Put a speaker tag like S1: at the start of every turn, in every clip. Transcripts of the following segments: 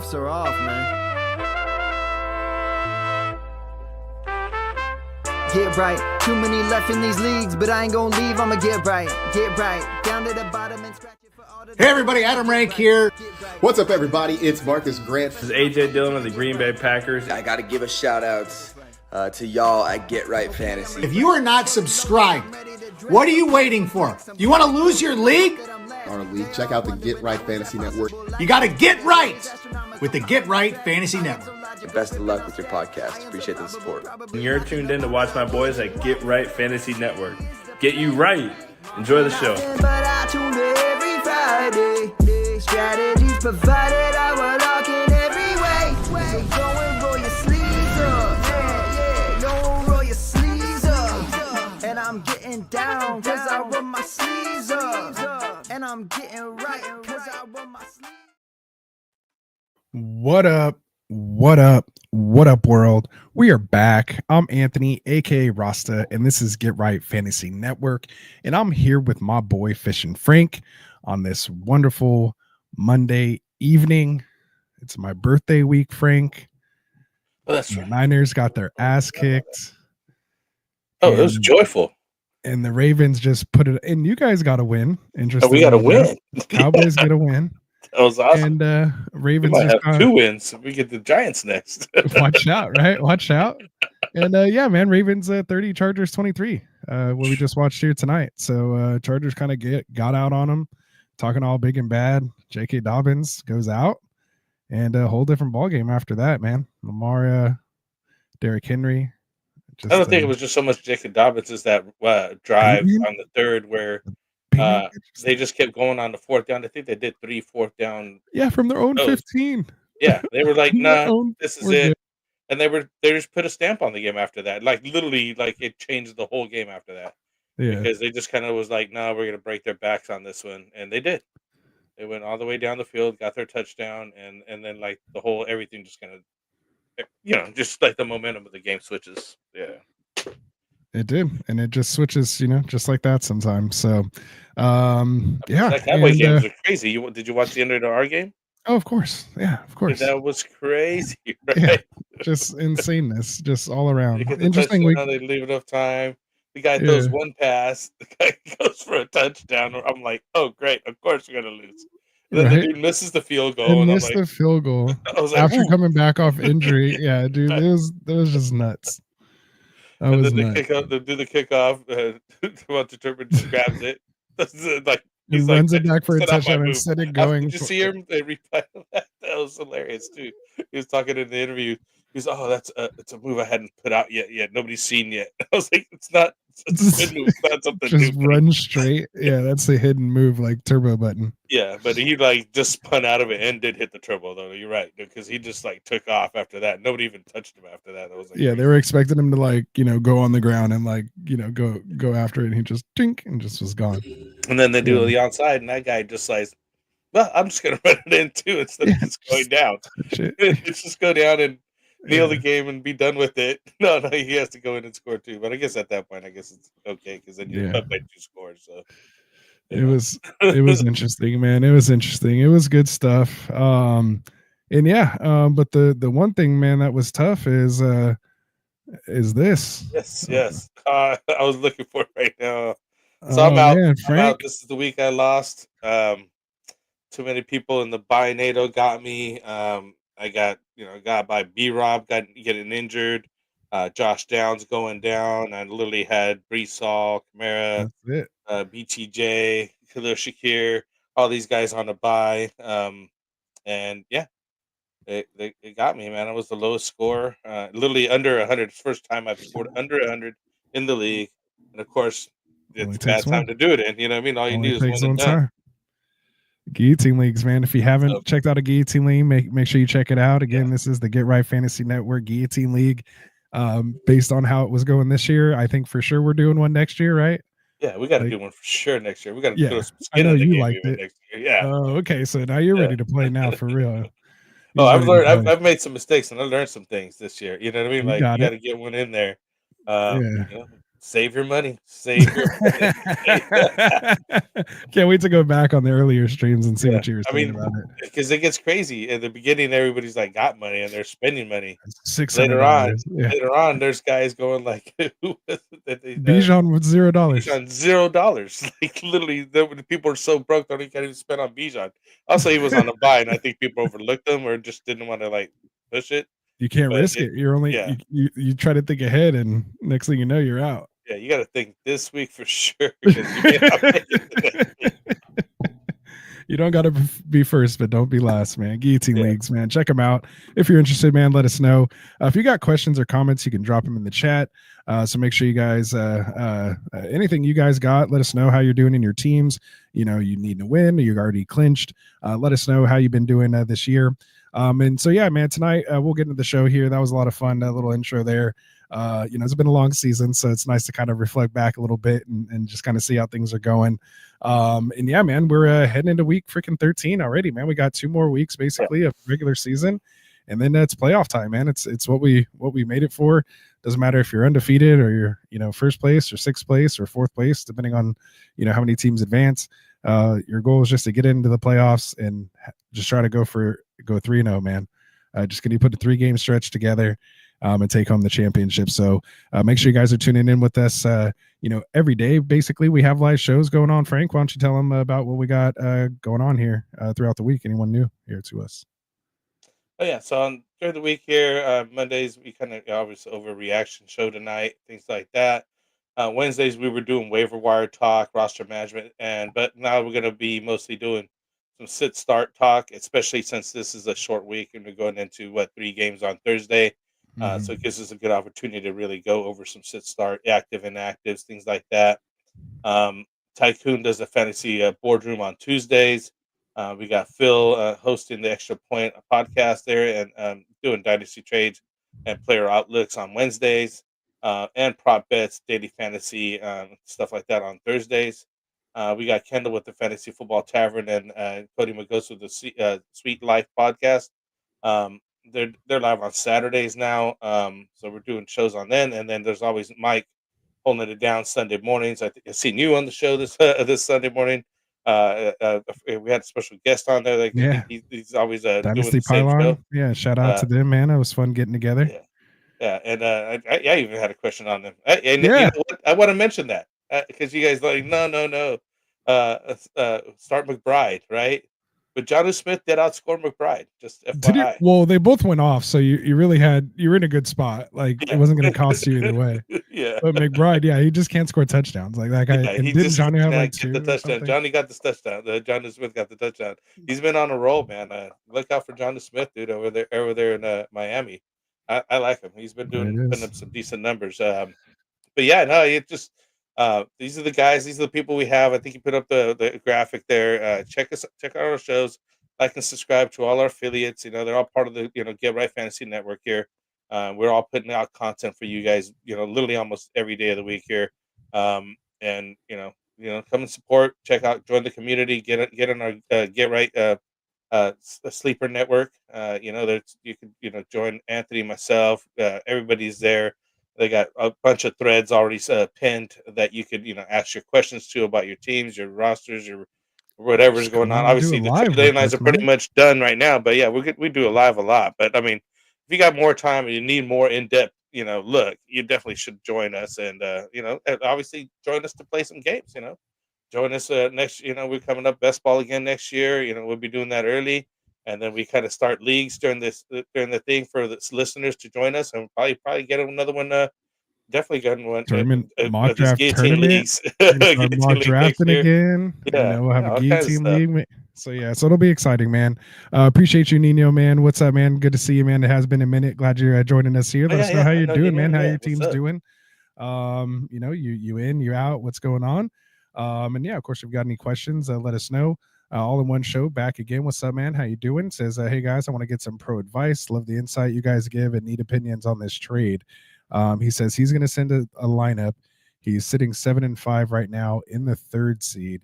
S1: cuffs are off, man. Get right. Too many left in these leagues, but I ain't gonna leave. I'ma get right. Get right. Down to the bottom and scratch it for all the...
S2: Hey everybody, Adam Rank here.
S3: What's up everybody? It's Marcus Grant.
S4: This is AJ Dillon of the Green Bay Packers.
S5: I got to give a shout out to y'all at Get Right Fantasy.
S2: If you are not subscribed, what are you waiting for? You want to lose your league?
S3: Our league. Check out the Get Right Fantasy Network.
S2: You got to get right with the Get Right Fantasy Network.
S5: Best of luck with your podcast. Appreciate the support.
S4: And you're tuned in to watch my boys at Get Right Fantasy Network. Get you right. Enjoy the show.
S1: But I tune in every Friday. Strategies provided, I will lock in every way. So go and roll your sleeves up. Yeah, go roll your sleeves up. And I'm getting down, cause I roll my sleeves up. And I'm getting right, cause I roll my sleeves up.
S6: What up? What up? What up, world? We are back. I'm Anthony, aka Rasta, and this is Get Right Fantasy Network. And I'm here with my boy Fish and Frank on this wonderful Monday evening. It's my birthday week, Frank.
S7: Oh, that's right.
S6: The Niners got their ass kicked.
S7: Oh, it was joyful.
S6: And the Ravens just put it, and you guys got to win. Interesting.
S7: We got to win.
S6: Cowboys get a win.
S7: That was awesome.
S6: And Ravens
S7: we might have 2 wins. We get the Giants next.
S6: Watch out, right? Watch out. And yeah, man, Ravens 30, Chargers 23. What we just watched here tonight. So Chargers kind of got out on them, talking all big and bad. J.K. Dobbins goes out, and a whole different ball game after that, man. Lamar, Derrick Henry.
S7: I don't think it was just so much J.K. Dobbins as that drive on the third where they just kept going on the fourth down. I think they did 3 fourth down.
S6: Yeah, from their own 15.
S7: Yeah, they were like, nah, this is it.
S6: Good.
S7: And they just put a stamp on the game after that. Like literally, like it changed the whole game after that.
S6: Yeah.
S7: Because they just kind of was like, no, we're gonna break their backs on this one. And they did. They went all the way down the field, got their touchdown, and then like the whole everything just kind of just like the momentum of the game switches. Yeah.
S6: It did, and it just switches, just like that sometimes. So, yeah.
S7: That Cowboy games are crazy. Did you watch the end of our game?
S6: Oh, of course. Yeah, of course.
S7: That was crazy, right?
S6: Yeah, just insaneness, just all around.
S7: Interesting. They leave enough time. The guy throws one pass. The guy goes for a touchdown. I'm like, oh, great. Of course you're going to lose. And then the dude misses the field goal.
S6: And missed the field goal. After coming back off injury. Yeah, dude, it was just nuts.
S7: And then they do the kickoff. Devonta Turpin just grabs it.
S6: He runs it back for a touchdown instead of going.
S7: Did you see him? They replay that. That was hilarious too. He was talking in the interview. He's, it's a move I hadn't put out yet. Nobody's seen yet. I was like, it's not. It's a good move. It's not something
S6: just
S7: new.
S6: Run straight. Yeah, that's the hidden move, like turbo button.
S7: Yeah, but he just spun out of it and did hit the turbo though. You're right, because he just took off after that. Nobody even touched him after that. I was like,
S6: yeah, they were expecting him to go on the ground and go after it, and he just tink and just was gone.
S7: And then they do the onside, and that guy just well, I'm just gonna run it in too instead of just going down. It's just go down and kneel the game and be done with it. No, he has to go in and score too. But I guess at that point, it's okay because then you're up by 2 scores. So
S6: it was interesting, man. It was interesting. It was good stuff. But the one thing, man, that was tough is this.
S7: Yes. I was looking for it right now. So I'm out.
S6: Man,
S7: I'm out. This is the week I lost. Too many people in the buy NATO got me. I got by B-Rob getting injured. Josh Downs going down. I literally had Brees Hall, Kamara, BTJ, Khalil Shakir, all these guys on a bye. And yeah, it got me, man. I was the lowest score, literally under 100. It's the first time I've scored under 100 in the league. And of course, it's a bad time to do it in. You know what I mean? All you need is one and done.
S6: Guillotine Leagues, man. If you haven't checked out a Guillotine League, make sure you check it out. Again, This is the Get Right Fantasy Network Guillotine League. Based on how it was going this year, I think for sure we're doing one next year, right?
S7: Yeah, we got to do one for sure next year. We got to do some
S6: skin in the game liked it.
S7: Next year. Yeah.
S6: Oh, okay. So now you're ready to play now for real.
S7: I've learned. I've made some mistakes and I learned some things this year. You know what I mean? Like you got to get one in there. Save your money. Save your money.
S6: Can't wait to go back on the earlier streams and see
S7: Yeah.
S6: what you were
S7: I
S6: saying
S7: mean,
S6: about it.
S7: because it gets crazy. At the beginning, everybody's like got money and they're spending money.
S6: $600. Yeah.
S7: Later on, there's guys going like, who was it that they
S6: Bijan with $0.
S7: Bijan $0. Like literally, the people are so broke they can't even spend on Bijan. Also, he was on a buy, and I think people overlooked him or just didn't want to like push it.
S6: You can't
S7: But
S6: risk it. You're only
S7: yeah.
S6: you try to think ahead, and next thing you know, you're out.
S7: Yeah, you got to think this week for sure. 'Cause you may not make it the next week.
S6: You don't got to be first, but don't be last, man. Guillotine
S7: Yeah.
S6: Leagues, man. Check them out. If you're interested, man, let us know. If you got questions or comments, you can drop them in the chat. So make sure you guys, anything you guys got, let us know how you're doing in your teams. You know, you need to win, or you're already clinched. Let us know how you've been doing this year. And so, yeah, man, tonight we'll get into the show here. That was a lot of fun, that little intro there. You know, it's been a long season, so it's nice to kind of reflect back a little bit and just kind of see how things are going. And yeah, man, we're heading into week freaking 13 already, man. We got 2 more weeks basically of regular season, and then it's playoff time, man. It's what we made it for. Doesn't matter if you're undefeated or you're, you know, first place or 6th place or 4th place, depending on, you know, how many teams advance. Your goal is just to get into the playoffs and just try to go 3-0, man. Just gonna put a 3-game stretch together and take home the championship. So make sure you guys are tuning in with us. You know, every day basically we have live shows going on. Frank, why don't you tell them about what we got going on here throughout the week? Anyone new here to us?
S7: Oh yeah, so during the week here, Mondays we kind of obviously overreaction show tonight, things like that. Wednesdays we were doing waiver wire talk, roster management, but now we're gonna be mostly doing some sit start talk, especially since this is a short week and we're going into 3 games on Thursday. So it gives us a good opportunity to really go over some sit start, active inactives, things like that. Tycoon does a fantasy boardroom on Tuesdays. We got Phil hosting the Extra Point podcast there and doing dynasty trades and player outlooks on Wednesdays, and prop bets, daily fantasy, stuff like that on Thursdays. We got Kendall with the Fantasy Football Tavern and Cody McGoes with the Sweet Life podcast. They're live on Saturdays now, so we're doing shows on then, and then there's always Mike holding it down Sunday mornings. I've seen you on the show this Sunday morning. We had a special guest on there. Like,
S6: Yeah,
S7: he's always doing
S6: Dynasty
S7: the same
S6: Pylon.
S7: show.
S6: Yeah, shout out to them, man. It was fun getting together.
S7: Yeah, and I even had a question on them. And
S6: Yeah.
S7: you know what? I want to mention that because you guys like no. Start McBride, right? But Jonnu Smith did outscore McBride. Just FYI.
S6: Well, they both went off, so you really were in a good spot. Like it wasn't going to cost you either way.
S7: Yeah.
S6: But McBride, yeah, he just can't score touchdowns like that guy.
S7: Yeah,
S6: and
S7: he
S6: didn't
S7: just
S6: Johnny have like
S7: get
S6: 2
S7: the
S6: or
S7: touchdown?
S6: something?
S7: Johnny got the touchdown. Jonnu Smith got the touchdown. He's been on a roll, man. Look out for Jonnu Smith, dude, over there in Miami. I like him. He's been putting up some decent numbers. But yeah, no, it just these are the guys. These are the people we have. I think you put up the graphic there. Check out our shows. Like and subscribe to all our affiliates. You know, they're all part of the Get Right Fantasy Network here. We're all putting out content for you guys. You know, literally almost every day of the week here. And come and support. Check out, join the community. Get on our Get Right sleeper network. You can join Anthony, myself. Everybody's there. They got a bunch of threads already pinned that you could ask your questions to about your teams, your rosters, your whatever's going on. Obviously, the trade deadlines are pretty much done right now, but yeah, we do a live a lot. But I mean, if you got more time and you need more in depth, look, you definitely should join us, and obviously join us to play some games. Join us next. We're coming up best ball again next year. We'll be doing that early, and then we kind of start leagues during the thing for the listeners to join us, and probably get another one. Definitely getting one.
S6: Mock draft tournament. Mock drafting again.
S7: Yeah,
S6: we'll have a guillotine league. So yeah, so it'll be exciting, man. Appreciate you, Nino, man. What's up, man? Good to see you, man. It has been a minute. Glad you're joining us here. Let us know how you're doing, man. How your team's doing. You in, you out. What's going on? And yeah, of course, if you've got any questions, let us know. All in one show, back again. What's up, man? How you doing? Says, hey guys, I want to get some pro advice. Love the insight you guys give and need opinions on this trade. He says he's going to send a lineup. He's sitting 7-5 right now in the 3rd seed.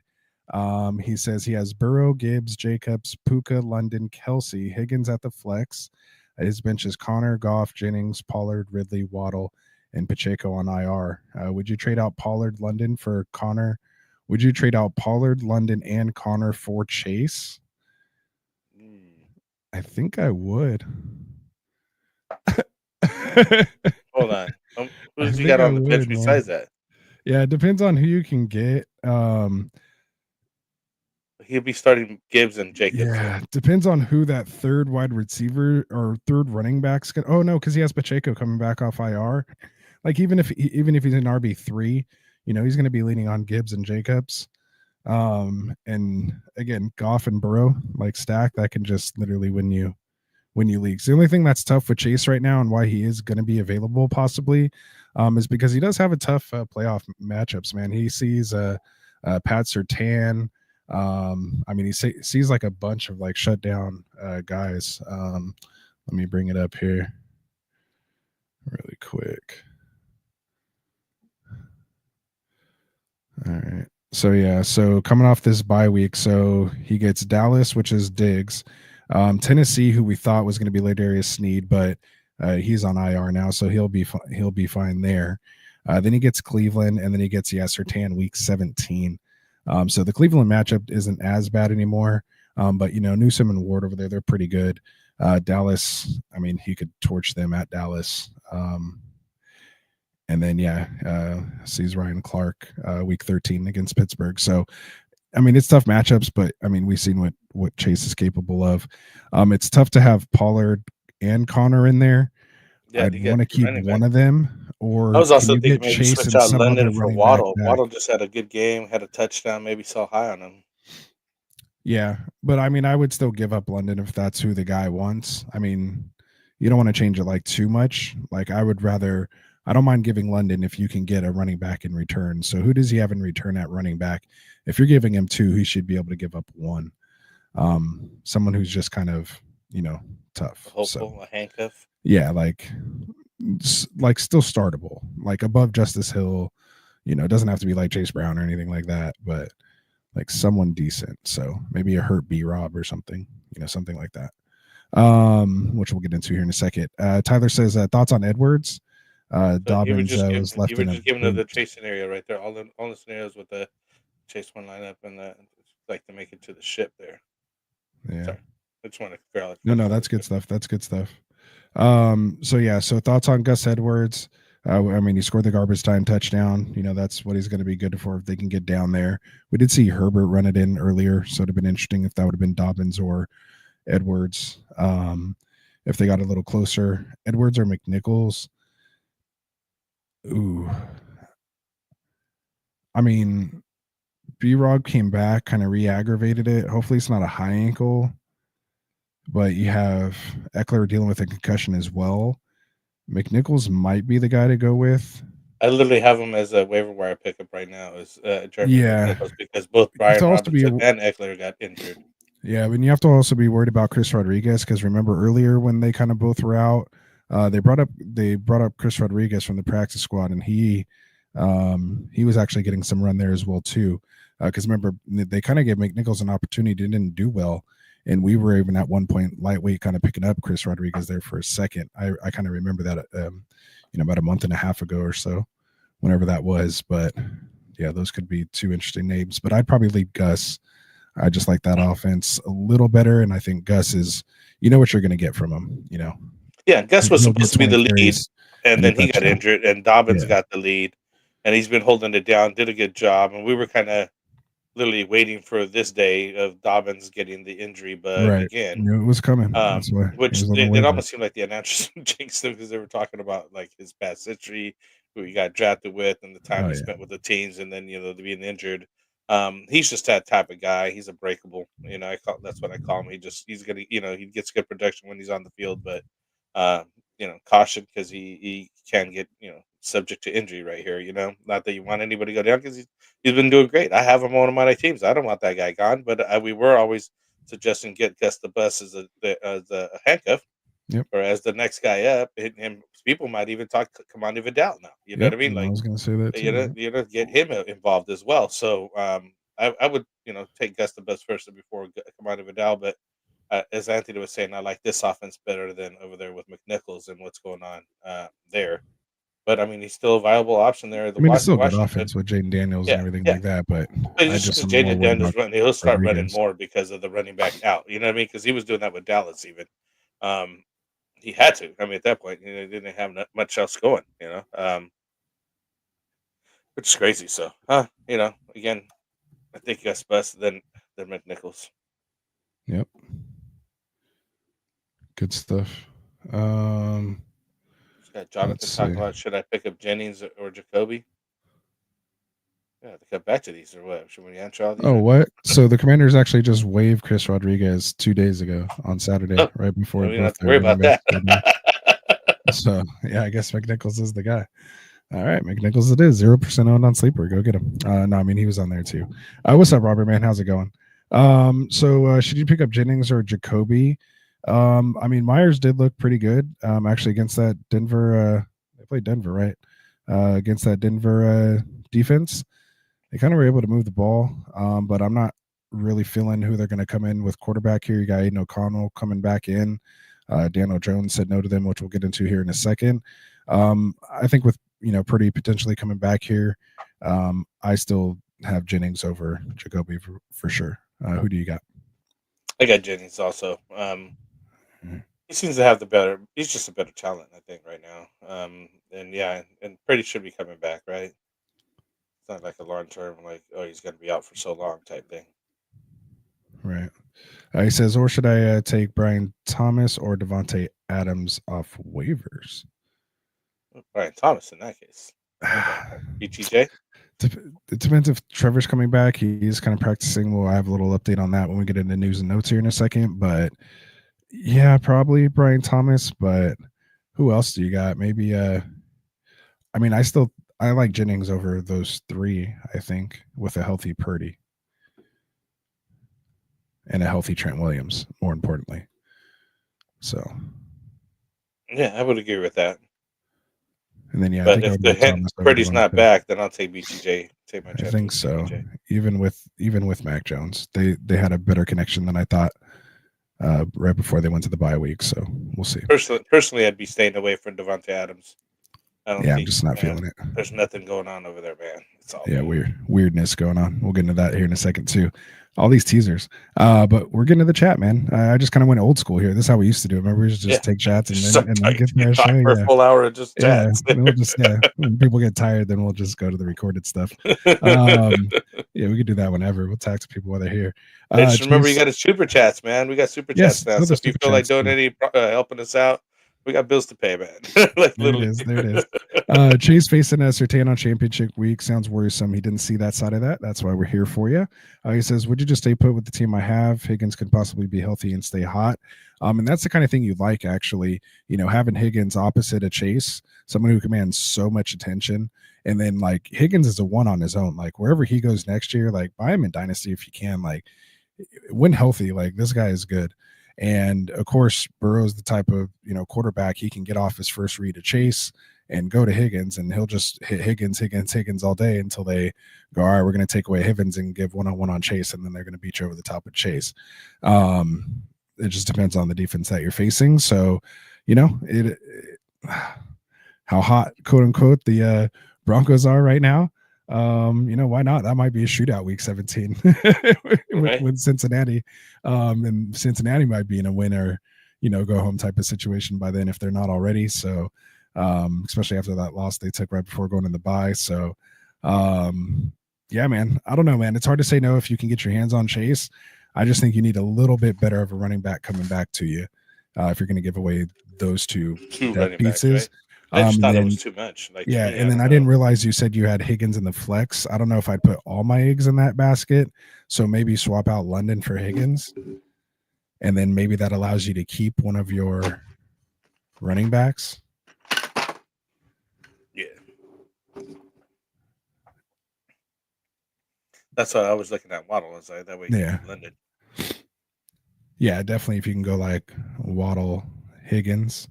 S6: He says he has Burrow, Gibbs, Jacobs, Puka, London, Kelsey, Higgins at the flex. His bench is Connor, Goff, Jennings, Pollard, Ridley, Waddle, and Pacheco on IR. Would you trade out Pollard, London for Connor? Would you trade out Pollard, London, and Connor for Chase? I think I would.
S7: Hold on. Who
S6: I
S7: does he
S6: think
S7: got
S6: I
S7: on the bench
S6: would, man.
S7: besides that?
S6: Yeah, it depends on who you can get.
S7: He'll be starting Gibbs and Jacobs.
S6: Yeah, depends on who that third wide receiver or third running back's going. Oh no, because he has Pacheco coming back off IR. Like even if he's in RB3, he's going to be leaning on Gibbs and Jacobs. And again, Goff and Burrow like stack that can just literally win you leagues. The only thing that's tough with Chase right now and why he is going to be available possibly is because he does have a tough playoff matchups. Man, he sees Pat Surtain. I mean, he sees like a bunch of like shutdown guys. Let me bring it up here really quick. All right. So yeah, so coming off this bye week, so he gets Dallas, which is Diggs, Tennessee, who we thought was going to be Ladarius Sneed, but he's on IR now, so he'll be fine there. Then he gets Cleveland, and then he gets Surtain week 17. So the Cleveland matchup isn't as bad anymore, but Newsom and Ward over there, they're pretty good. Dallas, I mean, he could torch them at Dallas. And then, sees Ryan Clark week 13 against Pittsburgh. So, I mean, it's tough matchups, but I mean, we've seen what Chase is capable of. It's tough to have Pollard and Connor in there.
S7: Yeah,
S6: I'd want to keep one of them. Or
S7: I was also
S6: can you
S7: thinking
S6: get
S7: maybe
S6: Chase
S7: switch
S6: and
S7: out
S6: some
S7: London
S6: other
S7: for
S6: running
S7: Waddle.
S6: back?
S7: Waddle just had a good game, had a touchdown, maybe so high on him.
S6: Yeah, but I mean, I would still give up London if that's who the guy wants. I mean, you don't want to change it like too much. Like I don't mind giving London if you can get a running back in return. So who does he have in return at running back? If you're giving him 2, he should be able to give up 1. Someone who's just kind of, tough.
S7: A hopeful, a handcuff.
S6: Yeah, like still startable, like above Justice Hill. It doesn't have to be like Chase Brown or anything like that, but like someone decent. So maybe a hurt B-Rob or something, something like that. Which we'll get into here in a second. Tyler says thoughts on Edwards. Dobbins was left in a
S7: giving the Chase scenario right there. All the scenarios with the Chase one lineup and like to make it to the ship there.
S6: Yeah.
S7: Sorry. I just want to figure out.
S6: No, that's good stuff. That's good stuff. So thoughts on Gus Edwards. I mean, he scored the garbage time touchdown. That's what he's going to be good for if they can get down there. We did see Herbert run it in earlier, so it'd have been interesting if that would have been Dobbins or Edwards. If they got a little closer, Edwards or McNichols. Ooh. I mean, B-Rob came back, kind of re-aggravated it. Hopefully it's not a high ankle, but you have Eckler dealing with a concussion as well. McNichols might be the guy to go with.
S7: I literally have him as a waiver wire pickup right now. Is McNichols because both Brian Robinson and Eckler got injured.
S6: Yeah, but you have to also be worried about Chris Rodriguez because remember earlier when they kind of both were out, they brought up Chris Rodriguez from the practice squad, and he was actually getting some run there as well too. Because remember they kind of gave McNichols an opportunity, didn't do well, and we were even at one point lightweight kind of picking up Chris Rodriguez there for a second. I kind of remember that about a month and a half ago or so, whenever that was. But yeah, those could be 2 interesting names. But I'd probably leave Gus. I just like that offense a little better, and I think Gus is, what you're going to get from him,
S7: Yeah, Gus was supposed to be the lead, and then he got
S6: touchdown.
S7: injured, and Dobbins got the lead, and he's been holding it down, did a good job, and we were kind of literally waiting for this day of Dobbins getting the injury, but again,
S6: knew it was coming. That's why
S7: which it almost seemed like the announcers jinxed him because they were talking about like his past history, who he got drafted with, and the time he spent with the teams, and then being injured. He's just that type of guy. He's a breakable. That's what I call him. He's gonna he gets good production when he's on the field, but caution because he can get subject to injury right here. Not that you want anybody to go down because he's been doing great. I have him on one of my teams. I don't want that guy gone, but we were always suggesting get Gus the Bus as a handcuff, or as the next guy up, and people might even talk Kamani Vidal now. You know what I mean? Like
S6: I was going to say that too.
S7: Get him involved as well. So I would take Gus the Bus first before Kamani Vidal, but as Anthony was saying, I like this offense better than over there with McNichols and what's going on there. but I mean, he's still a viable option there.
S6: I mean, it's still a good offense with Jaden Daniels and everything like that, but
S7: But
S6: I
S7: just
S6: just
S7: because
S6: am more
S7: Jaden
S6: worried
S7: Daniels
S6: about
S7: he'll start running
S6: Rodriguez.
S7: more because of the running back out. You know what I mean? Because he was doing that with Dallas even. He had to. I mean, at that point, he didn't have much else going. Which is crazy. So, again, I think that's best than McNichols.
S6: Yep. Good stuff.
S7: Just got Jonathan talking about should I pick up Jennings or Jacoby? Yeah, to cut back to these or what? Should we answer all these?
S6: Oh, what? So the Commanders actually just waived Chris Rodriguez 2 days ago on Saturday, right before
S7: we don't have
S6: both
S7: to worry about that.
S6: So yeah, I guess McNichols is the guy. All right, McNichols it is. 0% owned on Sleeper. Go get him. No, I mean he was on there too. What's up, Robert, man? How's it going? So should you pick up Jennings or Jacoby? I mean Myers did look pretty good. Actually against that Denver, they played Denver, right? Against that Denver defense. They kind of were able to move the ball, but I'm not really feeling who they're going to come in with quarterback here. You got Aiden O'Connell coming back in. Daniel Jones said no to them, which we'll get into here in a second. I think with Purdy potentially coming back here, I still have Jennings over Jacoby for sure. Who do you got?
S7: I got Jennings also. He seems to have he's just a better talent, I think, right now. And Purdy should be coming back, right? It's not like a long term, like, oh, he's going to be out for so long type thing.
S6: Right. He says, or should I take Brian Thomas or Devontae Adams off waivers?
S7: Brian Thomas in that case. BTJ?
S6: It depends if Trevor's coming back. He's kind of practicing. We'll have a little update on that when we get into news and notes here in a second. But yeah, probably Brian Thomas. But who else do you got? Maybe I mean, I like Jennings over those three, I think, with a healthy Purdy and a healthy Trent Williams, more importantly. So
S7: yeah, I would agree with that.
S6: And then
S7: but if Purdy's not back, then I'll take BTJ. Take my chance.
S6: I think so. BTJ. Even with Mac Jones, they had a better connection than I thought right before they went to the bye week. So we'll see.
S7: Personally, I'd be staying away from Devontae Adams.
S6: I'm just not feeling it.
S7: There's nothing going on over there, man. It's all
S6: weirdness going on. We'll get into that here in a second too. All these teasers. But we're getting to the chat, man. I just kind of went old school here. This is how we used to do it. Remember, we used to just take chats and then get there.
S7: For a full hour of just chats.
S6: When people get tired, then we'll just go to the recorded stuff. We could do that whenever. We'll talk to people while they're here.
S7: Just remember, you got super chats, man. We got super chats now. So if you feel like donating, helping us out, we got bills to pay, man.
S6: There it is. Chase facing Surtain on championship week sounds worrisome. He didn't see that side of that. That's why we're here for you. He says, would you just stay put with the team I have? Higgins could possibly be healthy and stay hot. And that's the kind of thing you like, actually, having Higgins opposite of Chase, someone who commands so much attention. And then like Higgins is a one on his own, like wherever he goes next year, like buy him in Dynasty if you can, like when healthy, like this guy is good. And of course, Burrow's the type of quarterback, he can get off his first read to Chase and go to Higgins, and he'll just hit Higgins all day until they go, all right, we're going to take away Higgins and give one-on-one on Chase, and then they're going to beat you over the top of Chase. It just depends on the defense that you're facing. So, how hot, quote unquote, the Broncos are right now. Why not? That might be a shootout week 17 with Cincinnati. And Cincinnati might be in a winner, go home type of situation by then if they're not already. So, especially after that loss they took right before going in the bye. So, yeah, man, I don't know, man. It's hard to say no if you can get your hands on Chase. I just think you need a little bit better of a running back coming back to you if you're going to give away those two pieces.
S7: I just thought it was too much.
S6: And then I didn't realize you said you had Higgins in the flex. I don't know if I'd put all my eggs in that basket. So maybe swap out London for Higgins. And then maybe that allows you to keep one of your running backs.
S7: Yeah. That's what I was looking at. Waddle was like that way.
S6: Yeah.
S7: London.
S6: Yeah, definitely. If you can go like Waddle, Higgins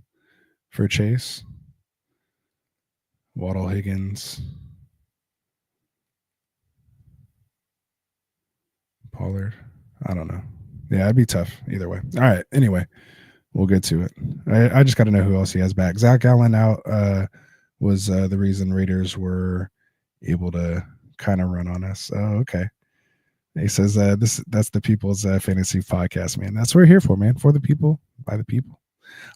S6: for Chase. Waddle, Higgins, Pollard. I don't know. Yeah, it'd be tough either way. All right. Anyway, we'll get to it. I just got to know who else he has back. Zach Allen out was the reason Raiders were able to kind of run on us. Oh, okay. He says that's the people's fantasy podcast, man. That's what we're here for, man. For the people, by the people.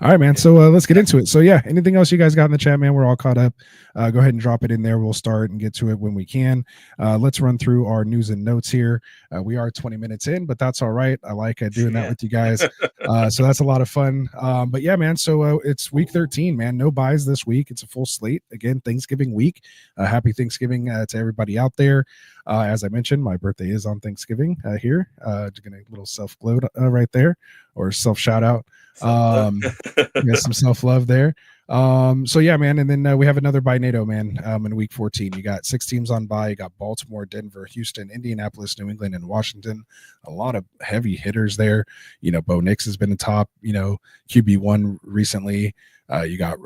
S6: All right, man. So let's get into it. So yeah, anything else you guys got in the chat, man? We're all caught up. Go ahead and drop it in there. We'll start and get to it when we can. Let's run through our news and notes here. We are 20 minutes in, but that's all right. I like doing that with you guys. So that's a lot of fun. But yeah, man. So it's week 13, man. No buys this week. It's a full slate. Again, Thanksgiving week. Happy Thanksgiving to everybody out there. As I mentioned, my birthday is on Thanksgiving here. Just gonna little self gloat right there, or self shout out. Yeah, some self-love there. So yeah, man. And then we have another bye NATO, man. In week 14, you got 6 teams on bye. You got Baltimore, Denver, Houston, Indianapolis, New England, and Washington. A lot of heavy hitters there. You know, Bo Nix has been the top, QB1 recently. You got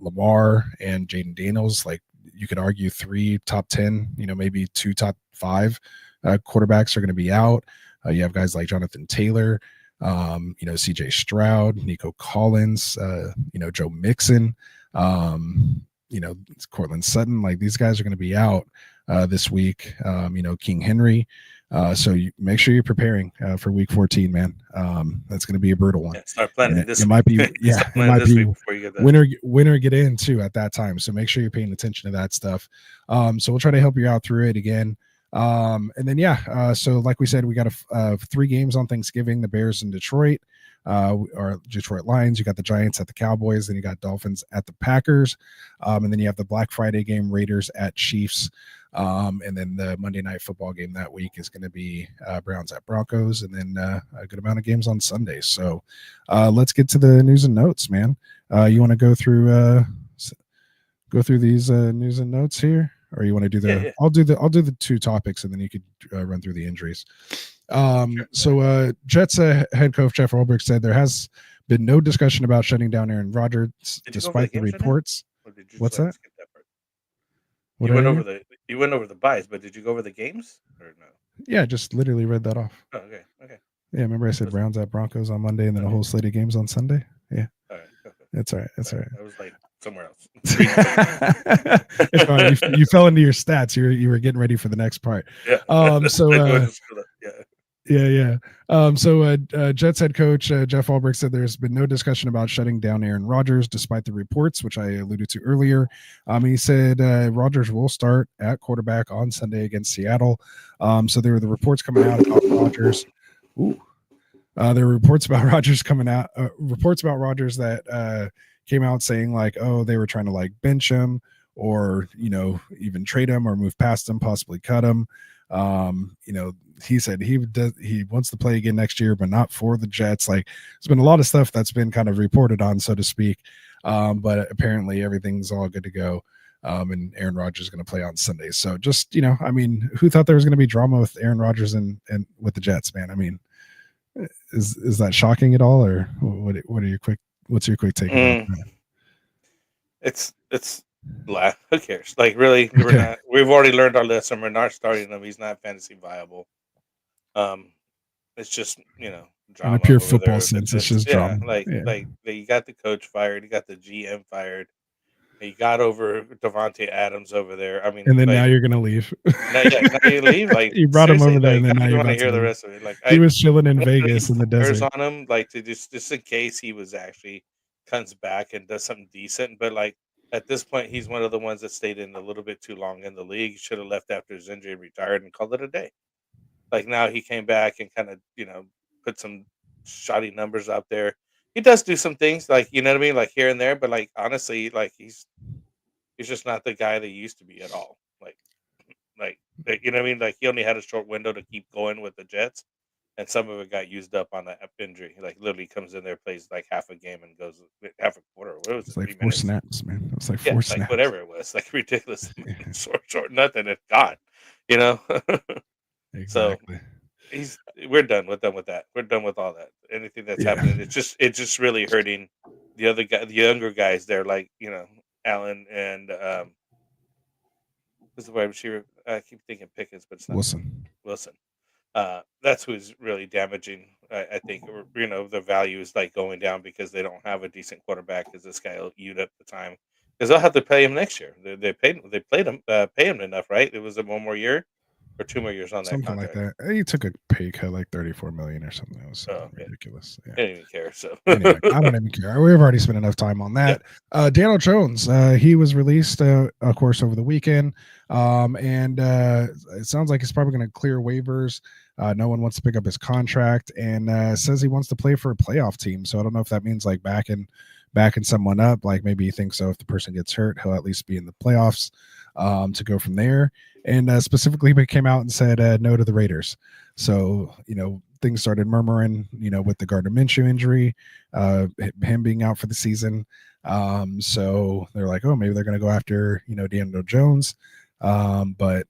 S6: Lamar and Jaden Daniels. Like, you could argue 3 top 10, maybe 2 top 5 quarterbacks are going to be out. You have guys like Jonathan Taylor, CJ Stroud, Nico Collins, Joe Mixon, Cortland Sutton. Like, these guys are going to be out this week. King Henry. So you make sure you're preparing for week 14, man. That's going to be a brutal one.
S7: Start planning this.
S6: It might be, it might be
S7: before you get that.
S6: winner get in too at that time. So make sure you're paying attention to that stuff. So we'll try to help you out through it again. And then so like we said, we got 3 games on Thanksgiving: the Bears in Detroit, or Detroit Lions. You got the Giants at the Cowboys, then you got Dolphins at the Packers, and then you have the Black Friday game, Raiders at Chiefs, and then the Monday Night Football game that week is going to be Browns at Broncos, and then a good amount of games on Sunday. So let's get to the news and notes, man. You want to go through these news and notes here? Or you want to do the? Yeah. I'll do the 2 topics, and then you could run through the injuries. Sure. So Jets head coach Jeff Ulbrich said there has been no discussion about shutting down Aaron Rodgers, despite the reports. What's that?
S7: What you went over the buys, but did you go over the games or no?
S6: Yeah, just literally read that off.
S7: Oh, okay.
S6: Yeah, remember I said Browns at Broncos on Monday, and then a whole slate of games on Sunday. Yeah. All right. Okay. That's all right. That's all right.
S7: I was like somewhere else.
S6: You fell into your stats. You were getting ready for the next part.
S7: Yeah.
S6: Jets head coach Jeff Ulbrich said there's been no discussion about shutting down Aaron Rodgers, despite the reports, which I alluded to earlier. He said Rodgers will start at quarterback on Sunday against Seattle. So there were the reports coming out about Rodgers. There were reports about Rodgers coming out. Reports about Rodgers that came out saying like, oh, they were trying to like bench him, or even trade him or move past him, possibly cut him. He said he wants to play again next year, but not for the Jets. Like, there's been a lot of stuff that's been kind of reported on, so to speak. But apparently everything's all good to go. And Aaron Rodgers is going to play on Sunday. So just, who thought there was going to be drama with Aaron Rodgers and with the Jets, man? I mean, is that shocking at all, or what's your quick take?
S7: It's who cares? Like, really, we've already learned our lesson. We're not starting him. He's not fantasy viable. It's just, drama.
S6: In a pure football sense, it's just drama.
S7: Like you got the coach fired, you got the GM fired, you got over Devontae Adams over there. I mean,
S6: and then now you're gonna leave.
S7: Now you leave. Like,
S6: you brought him over there, and then now you
S7: want to hear the rest of it. Like,
S6: he was chilling in Vegas in the desert.
S7: On him, like, to just in case he was actually comes back and does something decent. But like, at this point, he's one of the ones that stayed in a little bit too long in the league. Should have left after his injury and retired and called it a day. Like, now he came back and kind of, put some shoddy numbers out there. He does do some things, like, you know what I mean? Like, here and there, but like, honestly, like, he's just not the guy that he used to be at all. Like, you know what I mean? Like, he only had a short window to keep going with the Jets, and some of it got used up on that injury. Like, literally comes in there, plays like half a game, and goes half a quarter. What was it?
S6: Like 4 snaps, man. It was like 4 snaps.
S7: Like whatever it was, like ridiculous. short, nothing. It's gone.
S6: Exactly.
S7: So we're done with that. We're done with all that. Anything that's happening, it's just really hurting the other guy, the younger guys there, like, Allen and who's the wide receiver? I keep thinking Pickens, but it's not Wilson. That's who's really damaging. I think, the value is like going down because they don't have a decent quarterback, because this guy will eat up the time. because they'll have to pay him next year. They played him, pay him enough, right? It was 1 more year or 2 more years on that
S6: Something
S7: contract.
S6: like that. He took a pay cut, like 34 million or something. It was
S7: Okay.
S6: ridiculous. Yeah.
S7: I didn't even care. So
S6: Anyway, I don't even care. We've already spent enough time on that. Daniel Jones, he was released, of course, over the weekend, and it sounds like he's probably going to clear waivers. No one wants to pick up his contract, and says he wants to play for a playoff team. So I don't know if that means like backing someone up. Like maybe he thinks so if the person gets hurt, he'll at least be in the playoffs to go from there. And specifically, he came out and said no to the Raiders. So, things started murmuring, with the Gardner Minshew injury, him being out for the season. So they're like, oh, maybe they're going to go after, Daniel Jones. But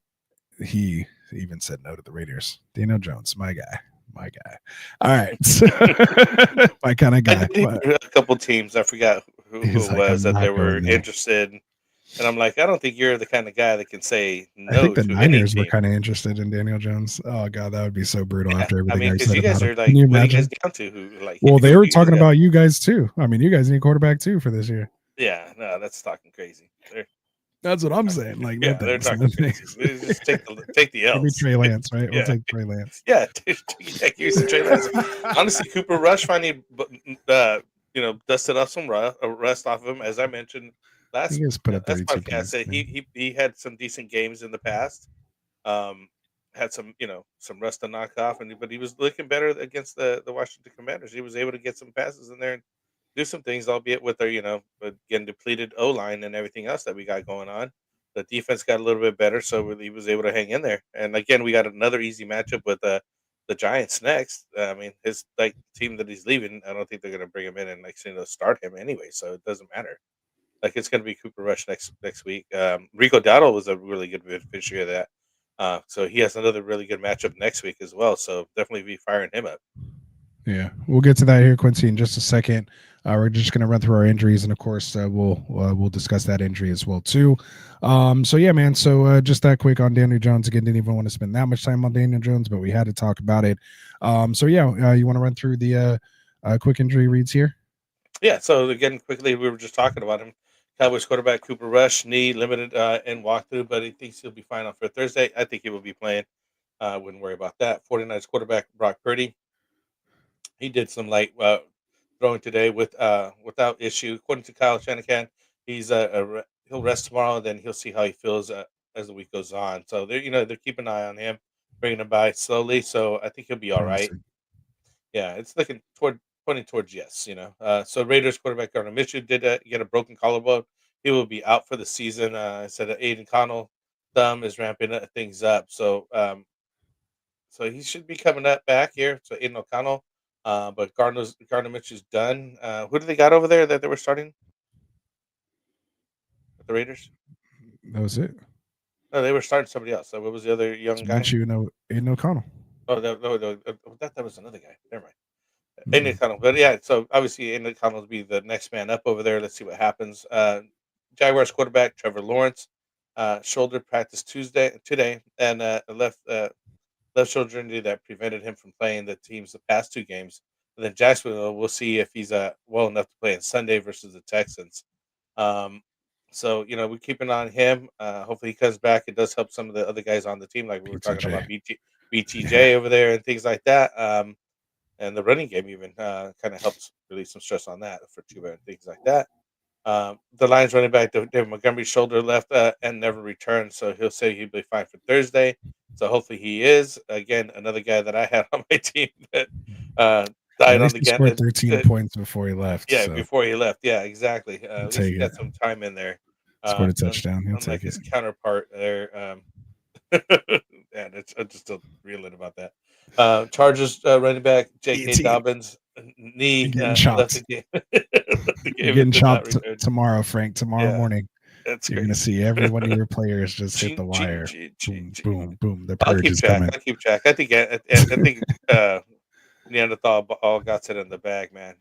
S6: he even said no to the Raiders. Daniel Jones, my guy. All right. My kind of guy.
S7: A couple teams, I forgot who it was that they were interested in. And I'm like, I don't think you're the kind of guy that can say no.
S6: I think the
S7: to
S6: Niners
S7: any
S6: were kind of interested in Daniel Jones. Oh god, that would be so brutal after everything I said
S7: you guys
S6: about
S7: are
S6: him.
S7: like,
S6: Can you
S7: what are you
S6: imagine?
S7: guys down to? Who like?
S6: Well, they were talking about you guys too. I mean, you guys need a quarterback too for this year.
S7: Yeah, no, that's talking crazy.
S6: That's what I'm saying. Like,
S7: yeah, they're talking crazy. Just take the L's.
S6: Maybe Trey Lance, right? We'll take Trey Lance.
S7: Yeah, give you some Trey Lance. Honestly, Cooper Rush finally, dusted off some rust off of him, as I mentioned. Last podcast, he had some decent games in the past. Had some rust to knock off, but he was looking better against the Washington Commanders. He was able to get some passes in there and do some things, albeit with their again depleted O-line and everything else that we got going on. The defense got a little bit better, so he was able to hang in there. And again, we got another easy matchup with the Giants next. I mean, his team that he's leaving, I don't think they're going to bring him in and start him anyway, so it doesn't matter. It's going to be Cooper Rush next week. Rico Dowdle was a really good beneficiary of that. So he has another really good matchup next week as well. So definitely be firing him up.
S6: Yeah, we'll get to that here, Quincy, in just a second. We're just going to run through our injuries, and of course, we'll discuss that injury as well too. So yeah, man. So just that quick on Daniel Jones. Again, didn't even want to spend that much time on Daniel Jones, but we had to talk about it. So yeah, you want to run through the quick injury reads here?
S7: Yeah. So again, quickly, we were just talking about him. Cowboys quarterback Cooper Rush, knee limited and walkthrough, but he thinks he'll be fine on for Thursday. I think he will be playing. Wouldn't worry about that. 49ers quarterback Brock Purdy. He did some light throwing today without issue. According to Kyle Shanahan, he'll rest tomorrow, and then he'll see how he feels as the week goes on. So they're keeping an eye on him, bringing him by slowly. So I think he'll be all right. Yeah, it's looking pointing towards yes. So Raiders quarterback Gardner Minshew did get a broken collarbone. He will be out for the season. I said that Aiden Connell thumb is ramping things up. So so he should be coming back here. So Aiden O'Connell. But Gardner Mitchell's done. Who do they got over there that they were starting? With the Raiders?
S6: That was it.
S7: No, they were starting somebody else. So what was the other young guy?
S6: Aiden O'Connell.
S7: Oh, no, that was another guy. Never mind. Aiden O'Connell. But yeah, so obviously Aiden O'Connell will be the next man up over there. Let's see what happens. Jaguars quarterback Trevor Lawrence, shoulder practice today, and left shoulder injury that prevented him from playing the teams the past 2 games. And then Jacksonville, we'll see if he's well enough to play on Sunday versus the Texans. So we keep an eye on him. Hopefully he comes back. It does help some of the other guys on the team, like we were talking about BTJ over there and things like that. And the running game even kind of helps release some stress on that for Chuba and things like that. The Lions running back David Montgomery's shoulder left and never returned, so he'll say he'll be fine for Thursday. So hopefully he is. Again, another guy that I had on my team that died on the game.
S6: He scored 13 points before he left.
S7: Yeah, before he left. Yeah, exactly. At least he got some time in there.
S6: Scored a touchdown. He'll take
S7: his counterpart there. And I'm just still reeling about that. Chargers running back J.K. Dobbins knee
S6: getting chopped. Getting chopped tomorrow, Frank. Tomorrow morning. You're going to see every one of your players just hit the wire. Boom, boom. The purge is coming.
S7: I'll keep track. I think Neanderthal all got it in the bag, man.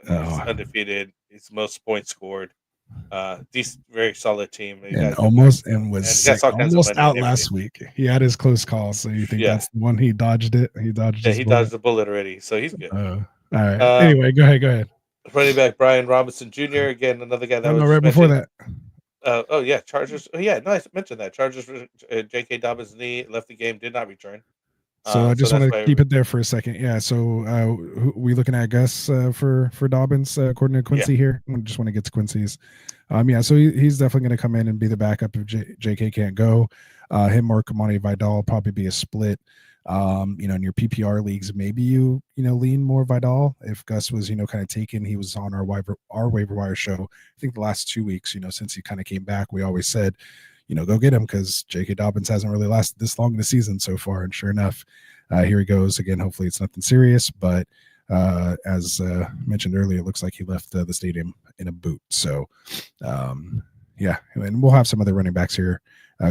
S7: He's undefeated. He's most points scored. Decent, very solid team.
S6: And almost out last week. He had his close call, so you think that's the one he dodged it? He dodged
S7: the bullet already, so he's good.
S6: All right. Anyway, go ahead.
S7: Running back Brian Robinson Jr. Again, another guy that
S6: Oh,
S7: was
S6: no,
S7: just
S6: right before
S7: mentioned.
S6: that.
S7: Oh yeah, Chargers. Oh, yeah, no, I mentioned that Chargers. J.K. Dobbins' knee left the game, did not return.
S6: So I
S7: So
S6: just want
S7: that's
S6: to
S7: why.
S6: keep it there for a second. Yeah. So we looking at Gus for Dobbins according to
S7: Yeah,
S6: Quincy here. I just want to get to Quincy's. Yeah. So he's definitely going to come in and be the backup if J.K. can't go. Him or Kamani Vidal will probably be a split. In your PPR leagues, maybe you lean more Vidal. If Gus was kind of taken, he was on our waiver wire show. I think the last 2 weeks, since he kind of came back, we always said, go get him because J.K. Dobbins hasn't really lasted this long in the season so far. And sure enough, here he goes again. Hopefully it's nothing serious, but as mentioned earlier, it looks like he left the stadium in a boot. So, yeah, and we'll have some other running backs here,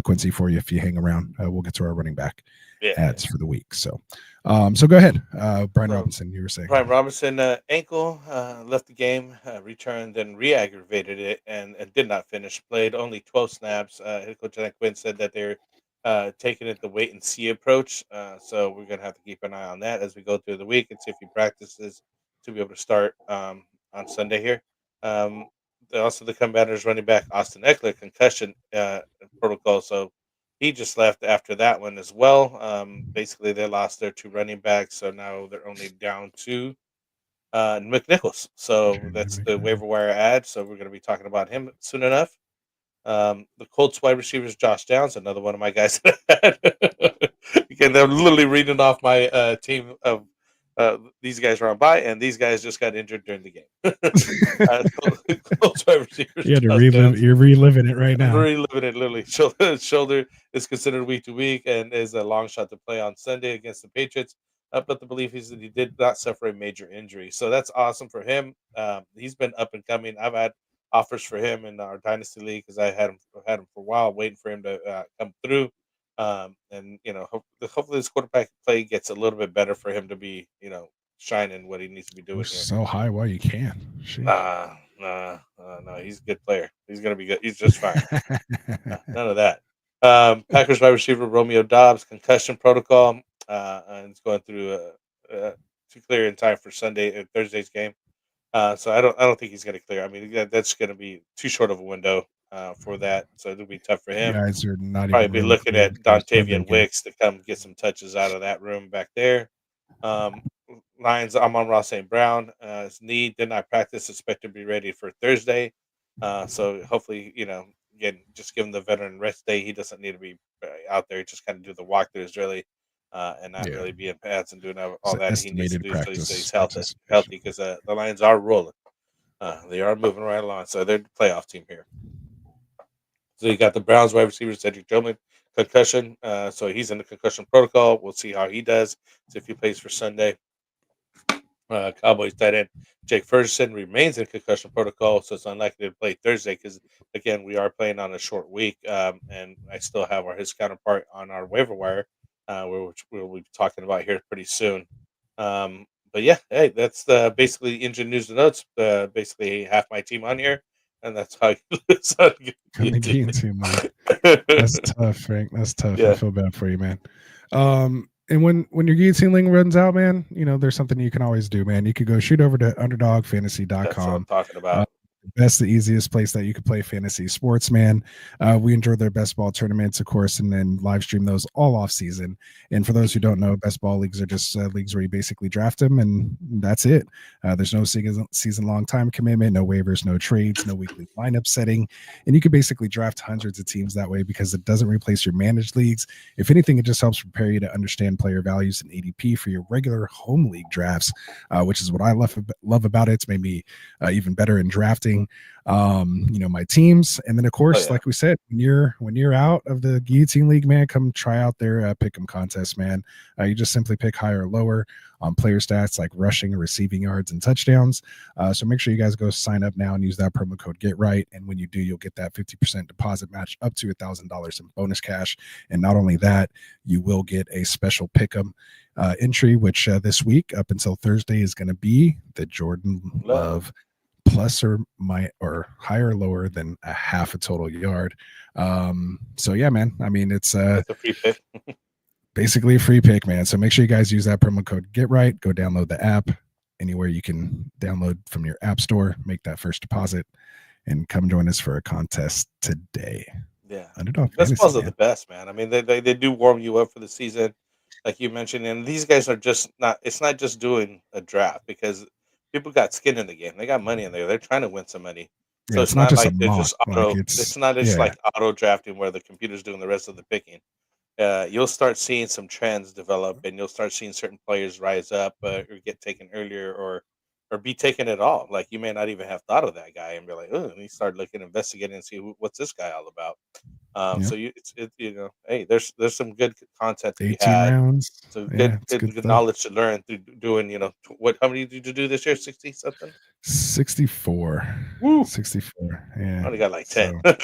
S6: Quincy, for you if you hang around. We'll get to our running back ads for the week. So, so go ahead, Brian Robinson. You were saying
S7: Brian Robinson ankle left the game, returned and re-aggravated it, and did not finish. Played only 12 snaps. Head coach Quinn said that they're taking it the wait and see approach. So we're gonna have to keep an eye on that as we go through the week and see if he practices to be able to start on Sunday here. Um, Also, the Commanders running back Austin Eckler concussion protocol. So he just left after that one as well. Basically, they lost their two running backs, so now they're only down to McNichols. So that's the waiver wire ad. So we're going to be talking about him soon enough. The Colts wide receivers, Josh Downs, another one of my guys. Again, they're literally reading off my team of these guys run by, and these guys just got injured during the game. Colts wide receivers,
S6: you had to
S7: Josh
S6: relive.
S7: Downs.
S6: You're reliving it right now.
S7: Reliving it literally. Shoulder is considered week to week and is a long shot to play on Sunday against the Patriots. But the belief is that he did not suffer a major injury, so that's awesome for him. He's been up and coming. I've had offers for him in our dynasty league because I had him for a while, waiting for him to come through. And hopefully this quarterback play gets a little bit better for him to be shining what he needs to be doing
S6: You're
S7: here.
S6: so high while you can.
S7: No, he's a good player. He's gonna be good. He's just fine. None of that. Packers wide receiver Romeo Dobbs concussion protocol, and it's going through to clear in time for Thursday's game. So I don't think he's going to clear. I mean, that's going to be too short of a window for that. So it'll be tough for
S6: You
S7: him.
S6: guys are not
S7: Probably
S6: even
S7: be
S6: really
S7: looking
S6: clear
S7: at
S6: to go Sunday
S7: Dontavian
S6: game.
S7: Wicks to come get some touches out of that room back there. Lions, Amon-Ra St. Brown, his knee did not practice, expected to be ready for Thursday. So hopefully, again, just give him the veteran rest day. He doesn't need to be out there, just kind of do the walkthroughs really, and not really be in pads and doing all
S6: It's
S7: that he needs to
S6: estimated
S7: do so he
S6: practice
S7: stays
S6: participation.
S7: healthy because the Lions are rolling. They are moving right along, so they're the playoff team here. So you got the Browns wide receiver Cedric Tillman concussion, so he's in the concussion protocol. We'll see how he does. See if he plays for Sunday. Cowboys tight end Jake Ferguson remains in concussion protocol, so it's unlikely to play Thursday because, again, we are playing on a short week, and I still have his counterpart on our waiver wire, which we'll be talking about here pretty soon. But yeah, hey, that's basically injured news and notes. Basically, half my team on here, and that's how that's how you
S6: Coming
S7: get
S6: too much. That's tough, Frank. That's tough.
S7: Yeah.
S6: I feel bad for you, man. And when your guillotine link runs out, man, there's something you can always do, man. You could go shoot over to underdogfantasy.com.
S7: That's what I'm talking about.
S6: That's the easiest place that you could play fantasy sports, man. We enjoy their best ball tournaments, of course, and then live stream those all off season. And for those who don't know, best ball leagues are just leagues where you basically draft them, and that's it. There's no season long time commitment, no waivers, no trades, no weekly lineup setting, and you can basically draft hundreds of teams that way because it doesn't replace your managed leagues. If anything, it just helps prepare you to understand player values and ADP for your regular home league drafts, which is what I love about it. It's made me even better in drafting my teams. And then of course, like we said, when you're out of the guillotine league, man, come try out their pick 'em contest, man. You just simply pick higher or lower on player stats like rushing, receiving yards, and touchdowns. So make sure you guys go sign up now and use that promo code GetRight. And when you do, you'll get that 50% deposit match up to $1,000 in bonus cash. And not only that, you will get a special pick 'em entry, which this week up until Thursday is going to be the Jordan Love plus or higher or lower than a half a total yard. So yeah, man, I mean, it's
S7: a free pick.
S6: Basically a free pick, man. So make sure you guys use that promo code GetRight. Go download the app, anywhere you can download from your app store, make that first deposit, and come join us for a contest today.
S7: Yeah,
S6: Underdog
S7: best
S6: Fantasy,
S7: balls are
S6: man.
S7: the best, man. I mean, they do warm you up for the season, like you mentioned, and these guys are just not. It's not just doing a draft because people got skin in the game. They got money in there. They're trying to win some money.
S6: Yeah,
S7: So
S6: it's
S7: it's
S6: not
S7: not
S6: just a
S7: like they're
S6: mock.
S7: just
S6: Like
S7: auto. It's not just
S6: yeah,
S7: like auto drafting where the computer's doing the rest of the picking. You'll start seeing some trends develop, and you'll start seeing certain players rise up or get taken earlier, or be taken at all. Like you may not even have thought of that guy, and be like, oh, and you start looking, investigating, and see what's this guy all about.
S6: yeah.
S7: So hey, there's some good content to be
S6: 18
S7: had.
S6: rounds.
S7: So
S6: Yeah, it's good
S7: good
S6: stuff.
S7: knowledge to learn through doing. What? How many did you do this year? 60 something.
S6: 64.
S7: Woo!
S6: 64.
S7: I
S6: Yeah.
S7: only got like 10.
S6: So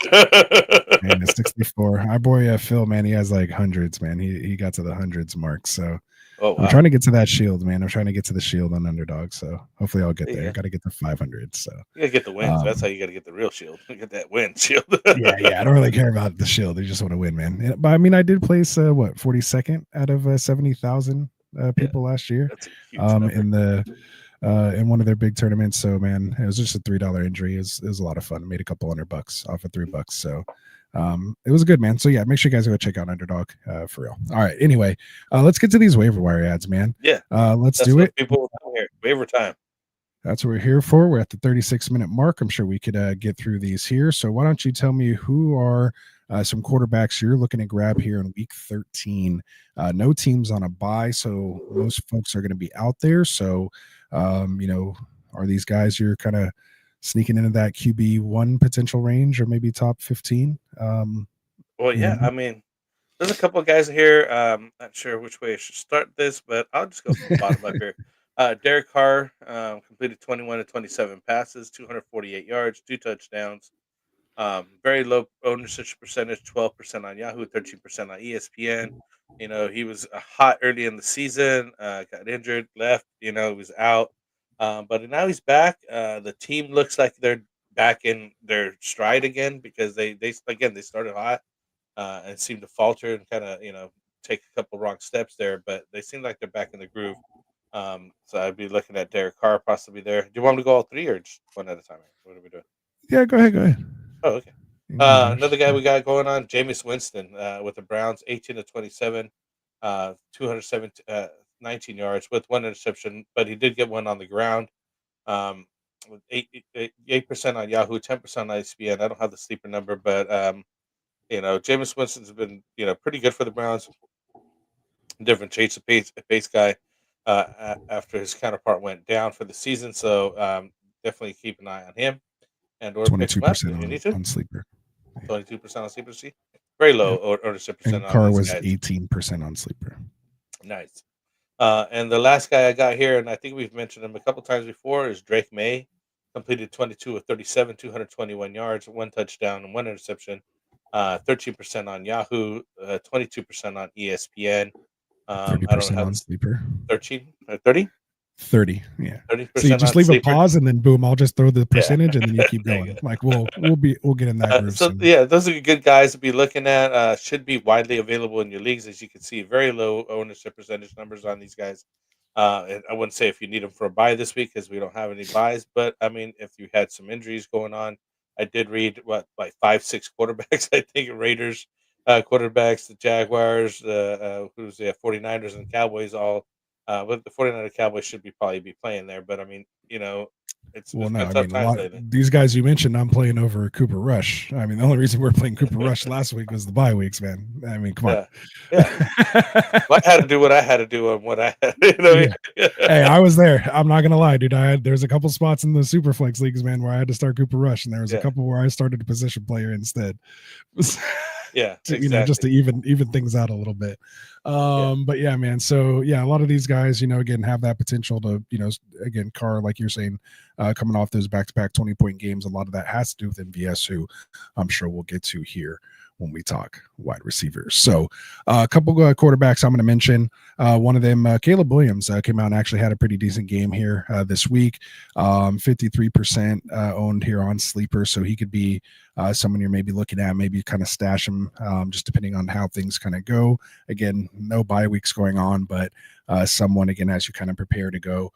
S6: man, it's 64. Our boy Phil, man, he has like hundreds, man. He got to the hundreds mark. So
S7: Oh
S6: I'm
S7: wow!
S6: trying to get to that shield, man. I'm trying to get to the shield on underdog. So hopefully I'll get
S7: There you
S6: there.
S7: go.
S6: Got to get to 500. So
S7: You gotta get the wins. That's how you gotta get the real shield. Get that win shield.
S6: yeah. I don't really care about the shield. They just want to win, man. Yeah, but I mean, I did place 42nd out of 70,000
S7: Yeah,
S6: people last year.
S7: that's a huge number.
S6: In one of their big tournaments. So man, it was just a $3 injury. It was a lot of fun. I made a couple $100 off of $3. So it was good, man. So yeah, make sure you guys go check out Underdog for real. All right. Anyway, let's get to these waiver wire ads, man.
S7: Yeah,
S6: Let's
S7: that's
S6: do
S7: what
S6: it.
S7: people come here. Waiver time.
S6: That's what we're here for. We're at the 36-minute mark. I'm sure we could get through these here. So why don't you tell me who are some quarterbacks you're looking to grab here in week 13? No teams on a bye, so most folks are going to be out there. So, are these guys you're kind of sneaking into that QB1 potential range or maybe top 15?
S7: Well, yeah. I mean, there's a couple of guys here. Not sure which way I should start this, but I'll just go from the bottom up here. Derek Carr completed 21 to 27 passes, 248 yards, 2 touchdowns. Very low ownership percentage, 12% on Yahoo, 13% on ESPN. He was hot early in the season, got injured, left, he was out. But now he's back. The team looks like they're back in their stride again because they started hot and seemed to falter and kind of, take a couple wrong steps there, but they seem like they're back in the groove. So I'd be looking at Derek Carr possibly there. Do you want me to go all three or just one at a time? What are we doing?
S6: Yeah, go ahead.
S7: Oh, okay.
S6: Yeah,
S7: Another guy we got going on, Jameis Winston with the Browns, 18 to 27, 207, 19 yards with one interception, but he did get one on the ground. With 8% on Yahoo, 10% on ESPN. I don't have the sleeper number, but Jameis Winston's been pretty good for the Browns. Different chase of pace guy after his counterpart went down for the season, so definitely keep an eye on him or pick him up
S6: 22%
S7: if you need to.
S6: on sleeper.
S7: 22% on sleeper. See, very low
S6: Yep.
S7: ownership
S6: And
S7: percent on
S6: Carr
S7: these
S6: was
S7: guys.
S6: 18% on sleeper.
S7: Nice. And the last guy I got here, and I think we've mentioned him a couple times before, is Drake May. Completed 22 of 37, 221 yards, one touchdown, and one interception. 13% on Yahoo, 22% on ESPN. I don't
S6: 30%
S7: have
S6: on sleeper.
S7: 13 or 30.
S6: 30, yeah.
S7: 30%
S6: So you just
S7: on
S6: leave
S7: sleeper.
S6: a pause and then boom, I'll just throw the percentage and then you keep
S7: There you
S6: going.
S7: go.
S6: Like we'll get in that groove
S7: So
S6: soon.
S7: yeah, those are good guys to be looking at. Should be widely available in your leagues, as you can see. Very low ownership percentage numbers on these guys. And I wouldn't say if you need them for a buy this week because we don't have any buys, but I mean, if you had some injuries going on, I did read like 5-6 quarterbacks. I think Raiders quarterbacks, the Jaguars, who's the 49ers and Cowboys all. But the 49er Cowboys should probably be playing there. But I mean, it's
S6: Well, no,
S7: been
S6: I
S7: tough
S6: mean,
S7: times lately.
S6: these guys you mentioned, I'm playing over Cooper Rush. I mean, the only reason we're playing Cooper Rush last week was the bye weeks, man. I mean, come on.
S7: Yeah. Well, I had to do what I had to do and what I had.
S6: Yeah. Hey, I was there. I'm not gonna lie, dude. There's a couple spots in the Superflex leagues, man, where I had to start Cooper Rush, and there was a couple where I started a position player instead.
S7: Yeah,
S6: exactly. Just to even things out a little bit. But yeah, man. So yeah, a lot of these guys, again, have that potential to, again, Carr, like you're saying, coming off those back-to-back 20-point games, a lot of that has to do with MVS, who I'm sure we'll get to here when we talk wide receivers. So a couple quarterbacks I'm going to mention. One of them, Caleb Williams, came out and actually had a pretty decent game here this week. 53% owned here on sleeper, so he could be someone you're maybe looking at, maybe kind of stash him, just depending on how things kind of go. Again, no bye weeks going on, but someone again as you kind of prepare to go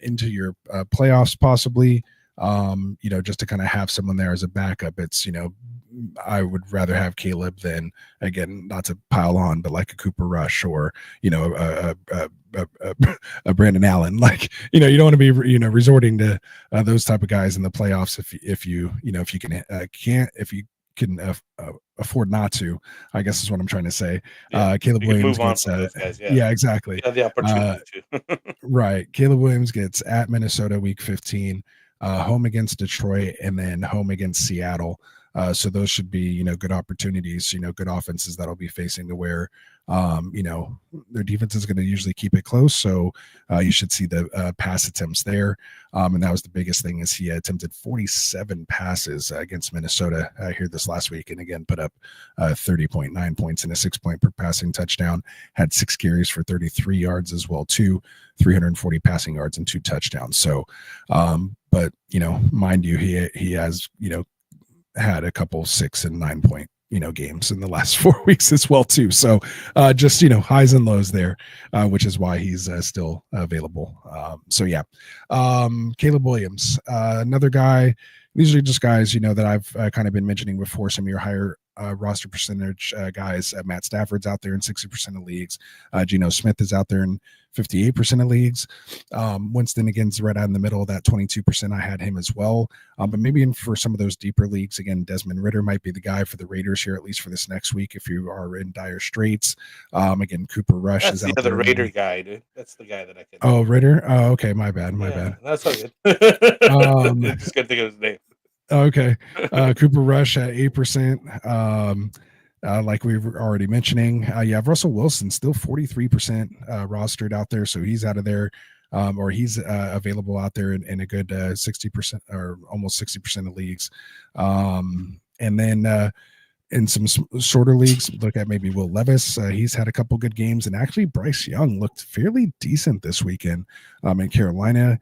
S6: into your playoffs, possibly. Just to kind of have someone there as a backup. It's, I would rather have Caleb than, again, not to pile on, but like a Cooper Rush or, a Brandon Allen. Like, you don't want to be, resorting to those type of guys in the playoffs if you can afford not to, I guess is what I'm trying to say. Caleb Williams gets
S7: those guys,
S6: yeah, exactly.
S7: You have the opportunity to.
S6: Right. Caleb Williams gets at Minnesota week 15, home against Detroit, and then home against Seattle. So those should be, good opportunities, good offenses that'll be facing to where, their defense is going to usually keep it close. So you should see the pass attempts there. And that was the biggest thing is he attempted 47 passes against Minnesota here this last week. And again, put up 30.9 points and a 6-point per passing touchdown, had 6 carries for 33 yards as well, too, 340 passing yards and 2 touchdowns. So, but, mind you, he has, had a couple 6 and 9 point, games in the last 4 weeks as well, too. So just, highs and lows there, which is why he's still available. So yeah, Caleb Williams, another guy. These are just guys, that I've kind of been mentioning before, some of your higher roster percentage guys. Matt Stafford's out there in 60% of leagues. Geno Smith is out there in 58% of leagues. Winston, again's right out in the middle of that 22%. I had him as well. But maybe for some of those deeper leagues, again, Desmond Ridder might be the guy for the Raiders here, at least for this next week, if you are in dire straits. Again, Cooper Rush
S7: That's
S6: is
S7: the
S6: out
S7: other
S6: there.
S7: Raider guy, dude. That's the guy that I can.
S6: Oh, Ridder? Oh, okay. My bad.
S7: That's all good.
S6: I
S7: just couldn't think of his name.
S6: Okay. Cooper Rush at 8%. Like we were already mentioning, you have Russell Wilson still 43% rostered out there. So he's out of there, or he's available out there in a good 60% or almost 60% of leagues. And then in some shorter leagues, look at maybe Will Levis. He's had a couple good games, and actually Bryce Young looked fairly decent this weekend in Carolina,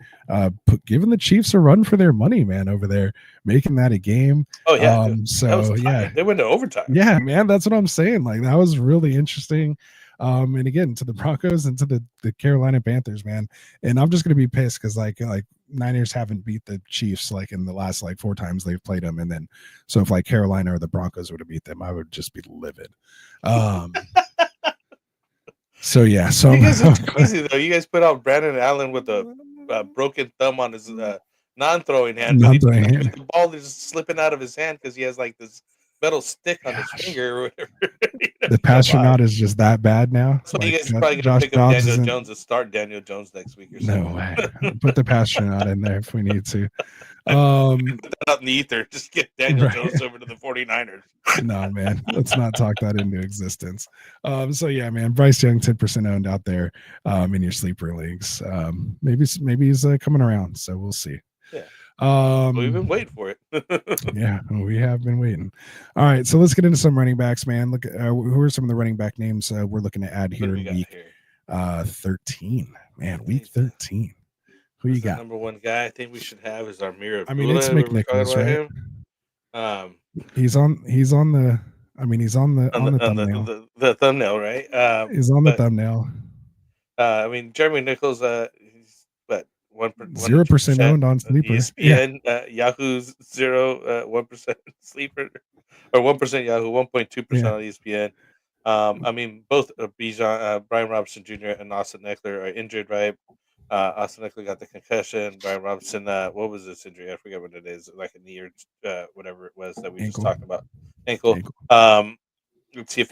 S6: giving the Chiefs a run for their money, man, over there, making that a game.
S7: Oh yeah,
S6: so yeah,
S7: they went to overtime.
S6: Yeah, man, that's what I'm saying. Like that was really interesting. And again, to the Broncos and to the Carolina Panthers, man. And I'm just gonna be pissed because like Niners haven't beat the Chiefs like in the last 4 times they've played them, and then so if Carolina or the Broncos would have beat them, I would just be livid. So yeah, so
S7: you guys are crazy though. You guys put out Brandon Allen with a broken thumb on his non-throwing hand, but the ball is slipping out of his hand because he has this metal stick on his finger or whatever.
S6: The passionate is just that bad now.
S7: So you guys are probably gonna pick up Daniel Jones and start Daniel Jones next week or something.
S6: No way. Put the passionate in there if we need to.
S7: Put that out in the ether. Just get Daniel Jones over to the 49ers.
S6: No, man. Let's not talk that into existence. So yeah, man. Bryce Young 10% owned out there in your sleeper leagues. Maybe he's coming around. So we'll see.
S7: Yeah. We've been waiting for it.
S6: Yeah, we have been waiting. All right, so let's get into some running backs, man. Look, who are some of the running back names we're looking to add here in week 13? Man, week 13. Who you got?
S7: Number one guy I think we should have is Amir.
S6: I mean, it's McNichols, right? He's on the. I mean, he's on the thumbnail.
S7: The thumbnail, right?
S6: He's on the thumbnail.
S7: I mean, Jeremy Nichols.
S6: 0% owned on sleeper.
S7: ESPN, Yahoo's 1% sleeper, or 1% Yahoo, 1.2% on ESPN. I mean, both Bijan, Brian Robinson Jr. and Austin Eckler are injured, right? Austin Eckler got the concussion. Brian Robinson, what was this injury? I forget what it is, like a knee or whatever it was that we just talked about. Ankle. Let's see if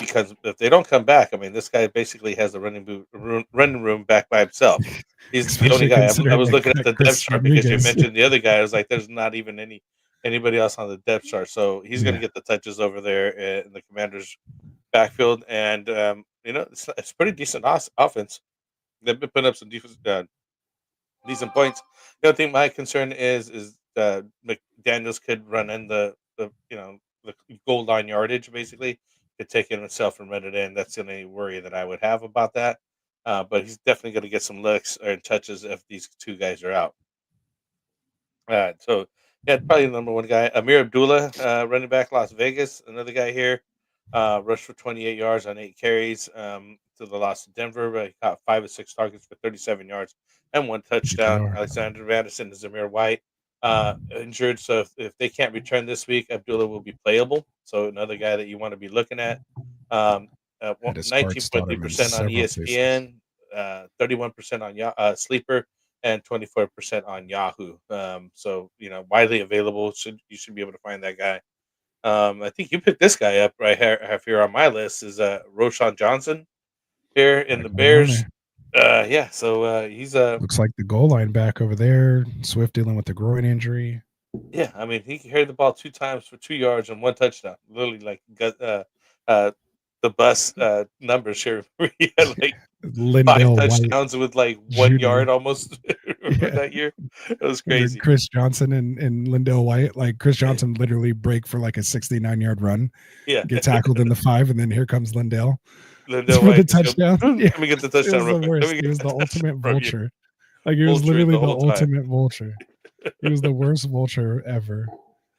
S7: they don't come back. I mean, this guy basically has a running room back by himself. He's the only guy. I was looking at the depth chart because you mentioned the other guy. I was like, there's not even anybody else on the depth chart. So he's going to get the touches over there in the Commanders' backfield, and it's pretty decent offense. They've been putting up some decent points. The other thing my concern is McDaniels could run in the goal line yardage basically. Could take it himself and run it in. That's the only worry that I would have about that. But he's definitely going to get some looks or touches if these two guys are out. So yeah, probably the number one guy. Amir Abdullah, running back, Las Vegas, another guy here. Rushed for 28 yards on 8 carries. to the loss to Denver, but he caught 5 of 6 targets for 37 yards and 1
S6: Good
S7: touchdown.
S6: power.
S7: Alexander Madison and Zamir White injured, so if they can't return this week, Abdullah will be playable. So another guy that you want to be looking at.
S6: Had his parts start him in
S7: 19.3% on
S6: several places.
S7: ESPN, 31% on Sleeper, and 24% on Yahoo. So widely available. You should be able to find that guy. I think you picked this guy up right here. I have here on my list is Roshan Johnson here in the
S6: Got going on
S7: Bears.
S6: there.
S7: Yeah, so he's
S6: Looks like the goal line back over there. Swift dealing with the groin injury.
S7: yeah. I mean, he carried the ball 2 times for 2 yards and 1 touchdown. Literally, like the bus numbers here. Where he had like 5
S6: Lindell White
S7: touchdowns with like 1
S6: Jr.
S7: yard almost
S6: Yeah.
S7: that year. It was
S6: And then
S7: crazy.
S6: Chris Johnson and Lindell White. Like Chris Johnson literally break for like a 69-yard run,
S7: Yeah,
S6: get tackled in the 5, and then here comes Lindell
S7: Lindell
S6: for the
S7: White just go,
S6: touchdown.
S7: "Boom,
S6: Yeah,
S7: let me get the
S6: it
S7: touchdown
S6: was
S7: real
S6: the
S7: quick. Let
S6: worst.
S7: me
S6: He
S7: get
S6: was the ultimate
S7: from you."
S6: vulture. Like he was
S7: Vulturing
S6: literally
S7: the
S6: the
S7: whole time.
S6: ultimate vulture. He was the worst vulture ever.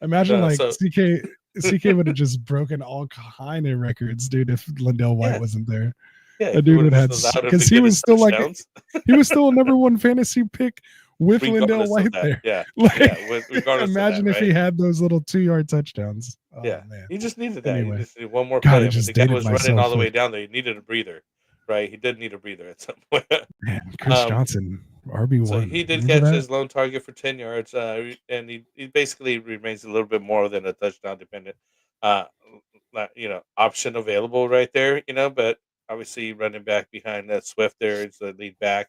S6: Imagine
S7: No,
S6: like
S7: so
S6: CK would have just broken all kind of records, dude, if Lindell White
S7: yeah,
S6: wasn't there.
S7: yeah.
S6: That
S7: If you
S6: dude
S7: would
S6: would
S7: have
S6: have
S7: just
S6: had
S7: allowed him
S6: because
S7: to
S6: he
S7: get
S6: was
S7: his
S6: still like
S7: touchdowns,
S6: he was still a number 1 fantasy pick with Lindell
S7: regardless of
S6: White
S7: that,
S6: there.
S7: yeah,
S6: Like
S7: yeah. Regardless of that,
S6: imagine if
S7: right?
S6: he had those little 2-yard touchdowns. Oh
S7: Yeah,
S6: man.
S7: he just needed that. He
S6: Anyway,
S7: just needed one more
S6: God,
S7: play.
S6: I
S7: I mean,
S6: just
S7: the guy
S6: dated
S7: was running all
S6: myself
S7: the way
S6: with
S7: down there. He needed a breather, right? He did need a breather at some point.
S6: man, Chris
S7: um,
S6: Johnson,
S7: so
S6: RB1.
S7: he did
S6: Remember
S7: catch
S6: that?
S7: his lone target for 10 yards, and he basically remains a little bit more than a touchdown dependent. Uh, option available right there. But obviously running back behind that Swift there is the lead back.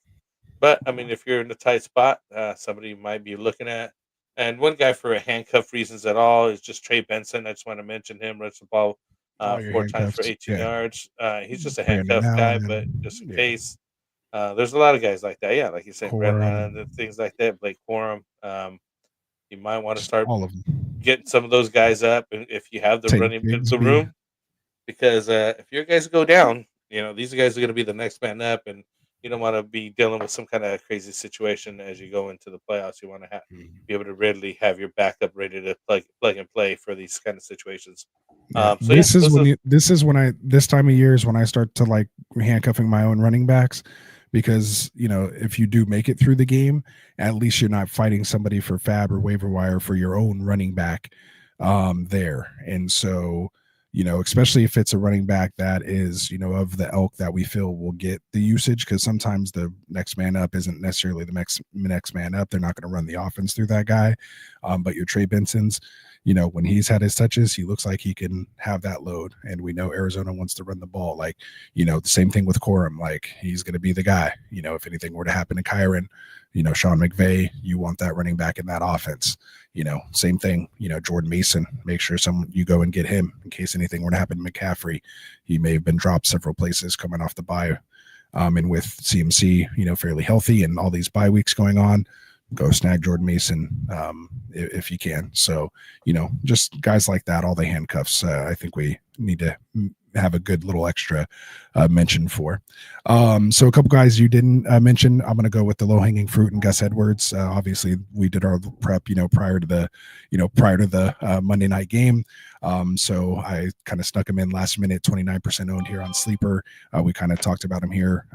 S7: But I mean, if you're in a tight spot, somebody you might be looking at. And one guy for handcuff reasons at all is just Trey Benson. I just want to mention him. Runs the ball
S6: All your
S7: 4 times for
S6: handcuffs.
S7: 18
S6: Yeah.
S7: yards. He's just a
S6: Brandon
S7: handcuff guy, but
S6: Allen.
S7: just in
S6: Yeah.
S7: case. There's a lot of guys like that. Yeah, like you said, Brandon Allen,
S6: Corum.
S7: and things like that. Blake Corum. You might want to
S6: Just
S7: start
S6: all of them.
S7: getting some of those guys up, and if you have the
S6: Take
S7: running the
S6: Bigsby.
S7: room, because if your guys go down, these guys are going to be the next man up, and you don't want to be dealing with some kind of crazy situation as you go into the playoffs. You want to be able to readily have your backup ready to plug and play for these kind of situations.
S6: Yeah.
S7: So yeah,
S6: This time of year is when I start to like handcuffing my own running backs, because if you do make it through the game, at least you're not fighting somebody for fab or waiver wire for your own running back there. And so especially if it's a running back that is of the ilk that we feel will get the usage, because sometimes the next man up isn't necessarily the next man up. They're not going to run the offense through that guy, but your Trey Benson's, when he's had his touches, he looks like he can have that load. And we know Arizona wants to run the ball. Like, the same thing with Corum. Like, he's going to be the guy. If anything were to happen to Kyron, Sean McVay, you want that running back in that offense. Same thing, Jordan Mason, make sure you go and get him in case anything were to happen to McCaffrey. He may have been dropped several places coming off the bye. And with CMC, fairly healthy and all these bye weeks going on, go snag Jordan Mason if you can. So, just guys like that, all the handcuffs, I think we need to have a good little extra mention for. So a couple guys you didn't mention, I'm going to go with the low-hanging fruit and Gus Edwards. Obviously we did our prep, prior to the Monday night game. So I kind of snuck him in last minute, 29% owned here on Sleeper. We kind of talked about him here,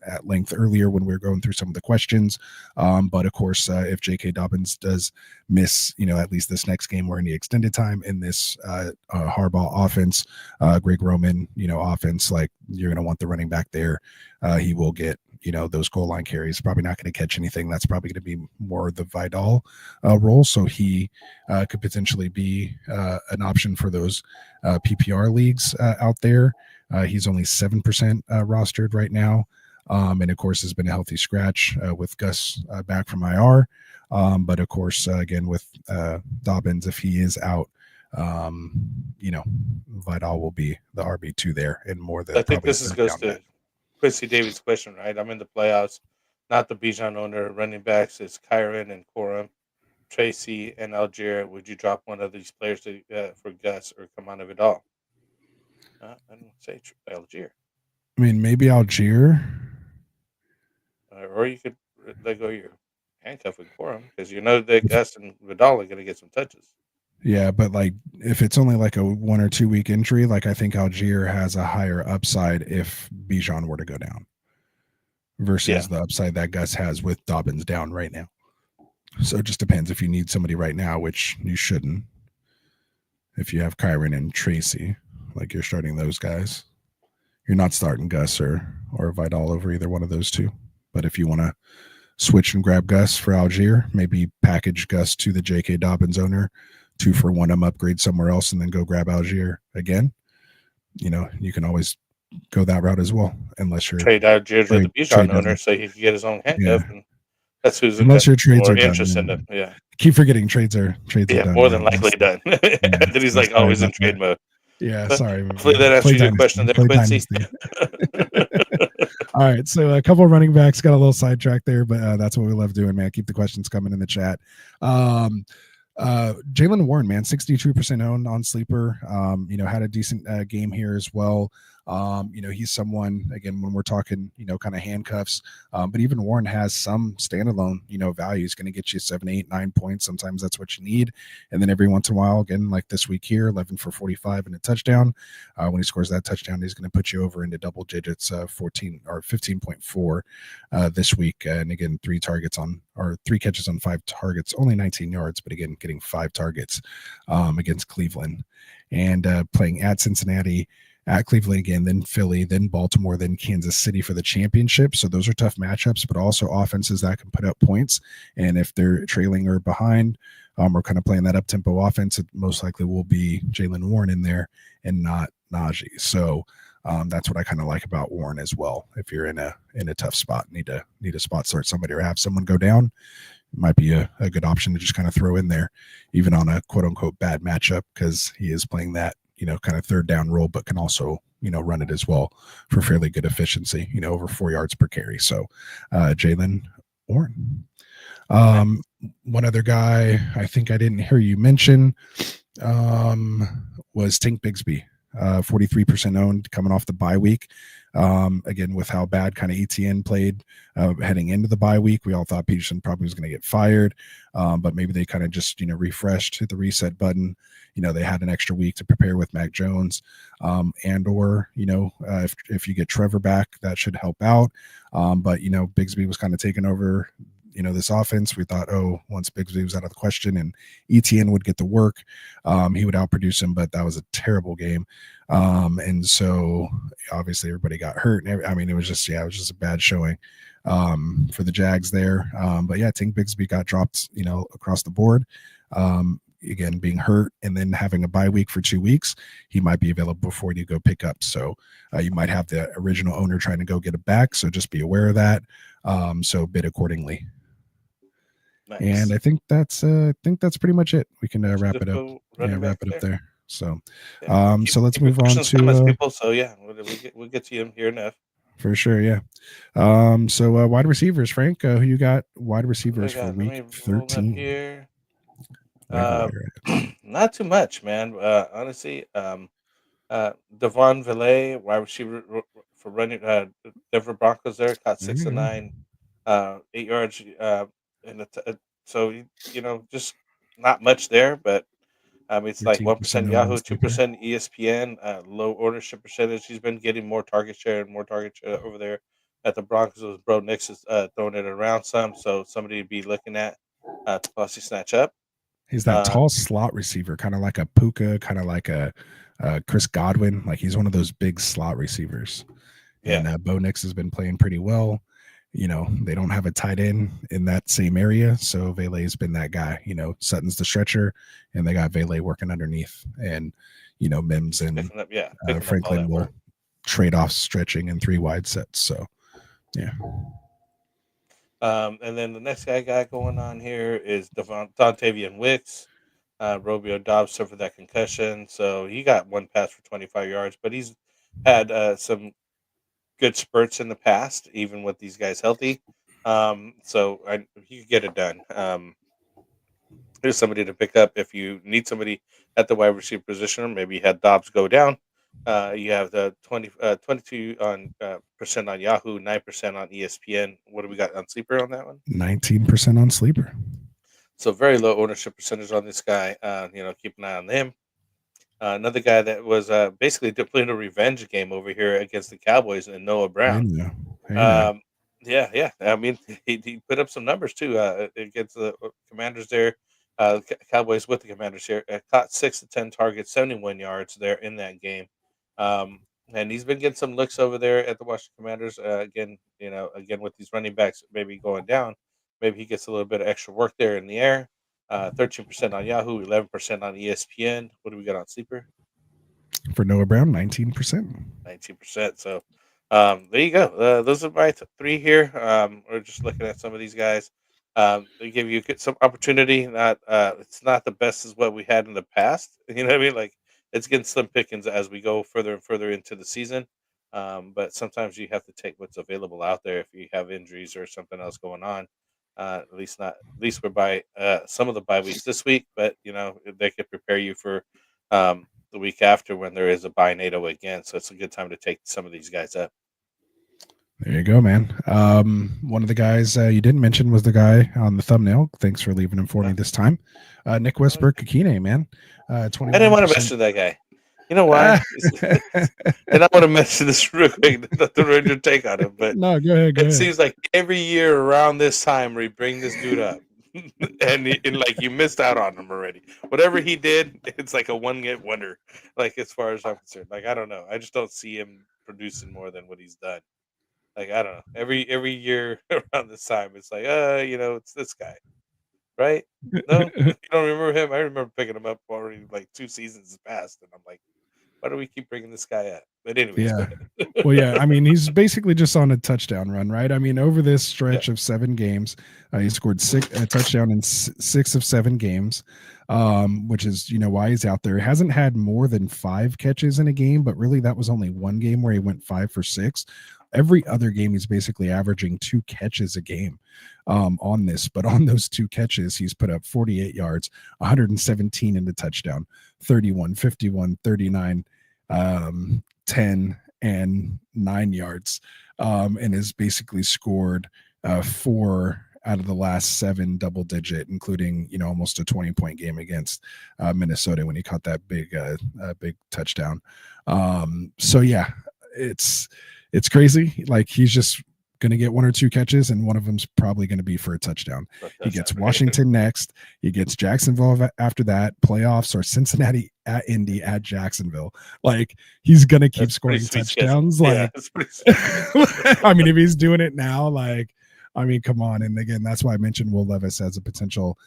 S6: at length earlier when we were going through some of the questions. But of course, if J.K. Dobbins does miss, at least this next game or any extended time in this Harbaugh offense, Greg Roman, offense, like you're going to want the running back there. He will get, those goal line carries. Probably not going to catch anything. That's probably going to be more the Vidal role. So he could potentially be an option for those PPR leagues out there. He's only 7% rostered right now. And of course has been a healthy scratch with Gus back from IR. But of course, again, with Dobbins, if he is out, Vidal will be the RB2 there and more than
S7: I think
S6: probably
S7: this goes to Quincy Davis' question, right? I'm in the playoffs, not the Bijan owner. Running backs is Kyron and Corum, Tracy and Algier. Would you drop one of these players for Gus or come on of it all? I don't say Algier.
S6: I mean, maybe Algier.
S7: Or you could let go your handcuff with Corum because that Gus and Vidal are going to get some touches.
S6: Yeah, but like if it's only like a 1 or 2 week injury, like I think Algier has a higher upside if Bijan were to go down versus the upside that Gus has with Dobbins down right now. So it just depends if you need somebody right now, which you shouldn't. If you have Kyron and Tracy, like you're starting those guys, you're not starting Gus or Vidal over either one of those two. But if you want to switch and grab Gus for Algier, maybe package Gus to the J.K. Dobbins owner, 2-for-1 upgrade somewhere else, and then go grab Algier again. You know, you can always go that route as well, unless you're
S7: trade Algier to the Bijan owner so he can get his own handcuff.
S6: Yeah.
S7: And that's who's
S6: Unless your trades
S7: more
S6: are done.
S7: interested in. Yeah.
S6: Keep forgetting trades are done.
S7: More than likely done. Then he's like always in trade mode.
S6: Yeah,
S7: But
S6: sorry.
S7: hopefully that answers your question there, Quincy.
S6: All right, so a couple of running backs got a little sidetracked there, but that's what we love doing, man. Keep the questions coming in the chat. Jaylen Warren, man, 62% owned on Sleeper. You know, had a decent game here as well. You know, he's someone, again, when we're talking, you know, kind of handcuffs, but even Warren has some standalone, you know, value. He's going to get you 7, 8, 9 points. Sometimes that's what you need. And then every once in a while, again, like this week here, 11 for 45 and a touchdown. When he scores that touchdown, he's going to put you over into double digits, 14 or 15.4 this week. And again, 3 catches on 5 targets, only 19 yards, but again, getting 5 targets against Cleveland and playing at Cincinnati, at Cleveland again, then Philly, then Baltimore, then Kansas City for the championship. So those are tough matchups, but also offenses that can put up points. And if they're trailing or behind, or kind of playing that up-tempo offense, it most likely will be Jaylen Warren in there and not Najee. So that's what I kind of like about Warren as well. If you're in a tough spot, need to spot start somebody or have someone go down, it might be a good option to just kind of throw in there, even on a quote-unquote bad matchup, because he is playing that, you know, kind of third down role, but can also, you know, run it as well for fairly good efficiency, you know, over 4 yards per carry. So Jaylen Warren. One other guy I think I didn't hear you mention was Tank Bigsby, 43% owned coming off the bye week. Again, with how bad kind of ETN played heading into the bye week, we all thought Peterson probably was going to get fired, but maybe they kind of just, you know, refreshed, hit the reset button. You know, they had an extra week to prepare with Mac Jones, and or, you know, if you get Trevor back, that should help out. But, you know, Bigsby was kind of taking over, you know, this offense. We thought, once Bigsby was out of the question and ETN would get the work, he would outproduce him, but that was a terrible game. And so obviously everybody got hurt. I mean, it was just a bad showing for the Jags there. But yeah, Tank Bigsby got dropped, you know, across the board. Again, being hurt and then having a bye week for 2 weeks, he might be available before you go pick up. So you might have the original owner trying to go get it back. So just be aware of that. So bid accordingly. Nice. And I think that's pretty much it. We can wrap it up. Yeah, wrap it up there. So, so let's move on to
S7: people. So yeah, we'll get to you here enough.
S6: For sure, yeah. So wide receivers, Frank. Who you got? Wide receivers for week 13
S7: here. Not too much, man. Honestly, Devon Villay, wide receiver for running Denver Broncos. There caught 6 to 9, 8 yards. So you know, just not much there, but it's like 1% Yahoo, 2% ESPN, low ownership percentage. He's been getting more target share over there at the Broncos. Bro Nix is throwing it around some, so somebody to be looking at to possibly snatch up.
S6: He's that tall slot receiver, kind of like a Puka, kind of like a Chris Godwin. Like he's one of those big slot receivers. Yeah. And Bo Nix has been playing pretty well. You know, they don't have a tight end in that same area. So Vele's been that guy. You know, Sutton's the stretcher, and they got Vele working underneath. And, you know, Mims and Franklin will trade off stretching and 3 wide sets. So, yeah.
S7: And then the next guy I got going on here is Dontavian Wicks. Romeo Dobbs suffered that concussion, so he got 1 pass for 25 yards, but he's had some good spurts in the past, even with these guys healthy. So he could get it done. Here's somebody to pick up if you need somebody at the wide receiver position, or maybe you had Dobbs go down. You have the 22% on Yahoo, 9% on ESPN. What do we got on Sleeper on that one?
S6: 19% on Sleeper.
S7: So very low ownership percentage on this guy. Keep an eye on him. Another guy that was basically playing a revenge game over here against the Cowboys and Noah
S6: Hey
S7: Brown.
S6: now. Hey now.
S7: Yeah. I mean, he put up some numbers too against the Commanders there. Cowboys with the Commanders here caught 6 to 10 targets, 71 yards there in that game. And he's been getting some looks over there at the Washington Commanders. Again with these running backs maybe going down, maybe he gets a little bit of extra work there in the air. 13% on Yahoo, 11% on ESPN. What do we got on Sleeper?
S6: For Noah Brown, 19%.
S7: 19%. So there you go. Those are my three here. We're just looking at some of these guys. They give you some opportunity. Not it's not the best as what we had in the past. You know what I mean? Like it's getting slim pickings as we go further and further into the season. But sometimes you have to take what's available out there if you have injuries or something else going on. At least we're by some of the bye weeks this week, but they could prepare you for the week after when there is a bye NATO again. So it's a good time to take some of these guys up.
S6: There you go, man. One of the guys you didn't mention was the guy on the thumbnail. Thanks for leaving him for me this time. Nick Westbrook-Akine, man. 21%.
S7: I didn't want to mention that guy. You know why? And I want to mention this real quick, to read your take on him. But
S6: no, go ahead.
S7: Seems like every year around this time we bring this dude up. and you missed out on him already. Whatever he did, it's like a one-hit wonder. Like as far as I'm concerned, I don't know. I just don't see him producing more than what he's done. I don't know. Every year around this time, it's like, it's this guy, right? No, you don't remember him? I remember picking him up already like 2 seasons past, and I'm like, why do we keep bringing this guy up? But anyways,
S6: yeah. Well, yeah. I mean, he's basically just on a touchdown run, right? I mean, over this stretch of 7 games, he scored a touchdown in 6 of 7 games, which is why he's out there. He hasn't had more than 5 catches in a game, but really that was only one game where he went 5 for 6. Every other game, he's basically averaging 2 catches a game on this. But on those 2 catches, he's put up 48 yards, 117 in the touchdown, 31, 51, 39, 10, and 9 yards, and has basically scored 4 out of the last 7 double digit, including almost a 20-point game against Minnesota when he caught that big touchdown. So yeah, it's crazy. Like he's just going to get 1 or 2 catches, and one of them's probably going to be for a touchdown. He gets Washington next. He gets Jacksonville after that, playoffs, or Cincinnati at Indy at Jacksonville. Like he's going to keep scoring touchdowns. Like, I mean, if he's doing it now, come on. And again, that's why I mentioned Will Levis as a potential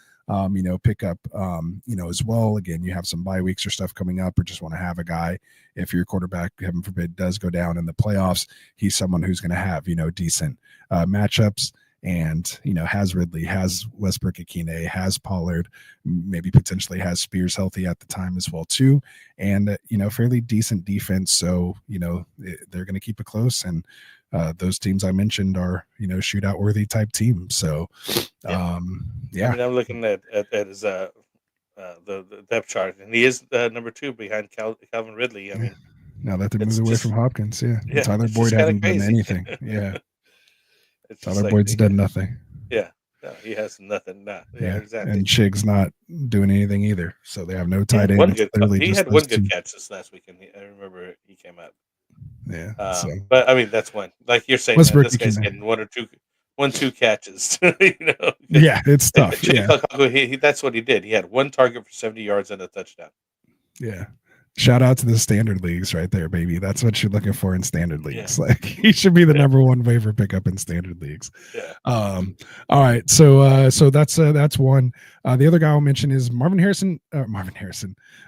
S6: pickup, as well. Again, you have some bye weeks or stuff coming up, or just want to have a guy. If your quarterback, heaven forbid, does go down in the playoffs, he's someone who's going to have, decent matchups, and, has Ridley, has Westbrook-Akine, has Pollard, maybe potentially has Spears healthy at the time as well too. And, fairly decent defense. So, they're going to keep it close. And, those teams I mentioned are, shootout worthy type teams. So, yeah.
S7: I mean, I'm looking at his the depth chart, and he is number 2 behind Calvin Ridley. I mean,
S6: now that they moved away from Hopkins, Tyler
S7: it's
S6: Boyd
S7: just
S6: hasn't
S7: kinda
S6: done
S7: crazy.
S6: anything. Yeah,
S7: it's
S6: Tyler Boyd's done nothing.
S7: Yeah, no, he has nothing. No, yeah, exactly.
S6: And Chig's not doing anything either. So they have no tight end.
S7: He had one good catch this last weekend. I remember he came out.
S6: Yeah,
S7: but I mean that's one. Like you're saying, man, this guy's getting 1 or 2 catches.
S6: Yeah, it's tough.
S7: That's what he did. He had 1 target for 70 yards and a touchdown.
S6: Yeah. Shout out to the standard leagues right there, baby. That's what you're looking for in standard leagues. Yeah. Like he should be the number 1 waiver pickup in standard leagues.
S7: Yeah.
S6: All right. So that's one. The other guy I'll mention is Marvin Harrison.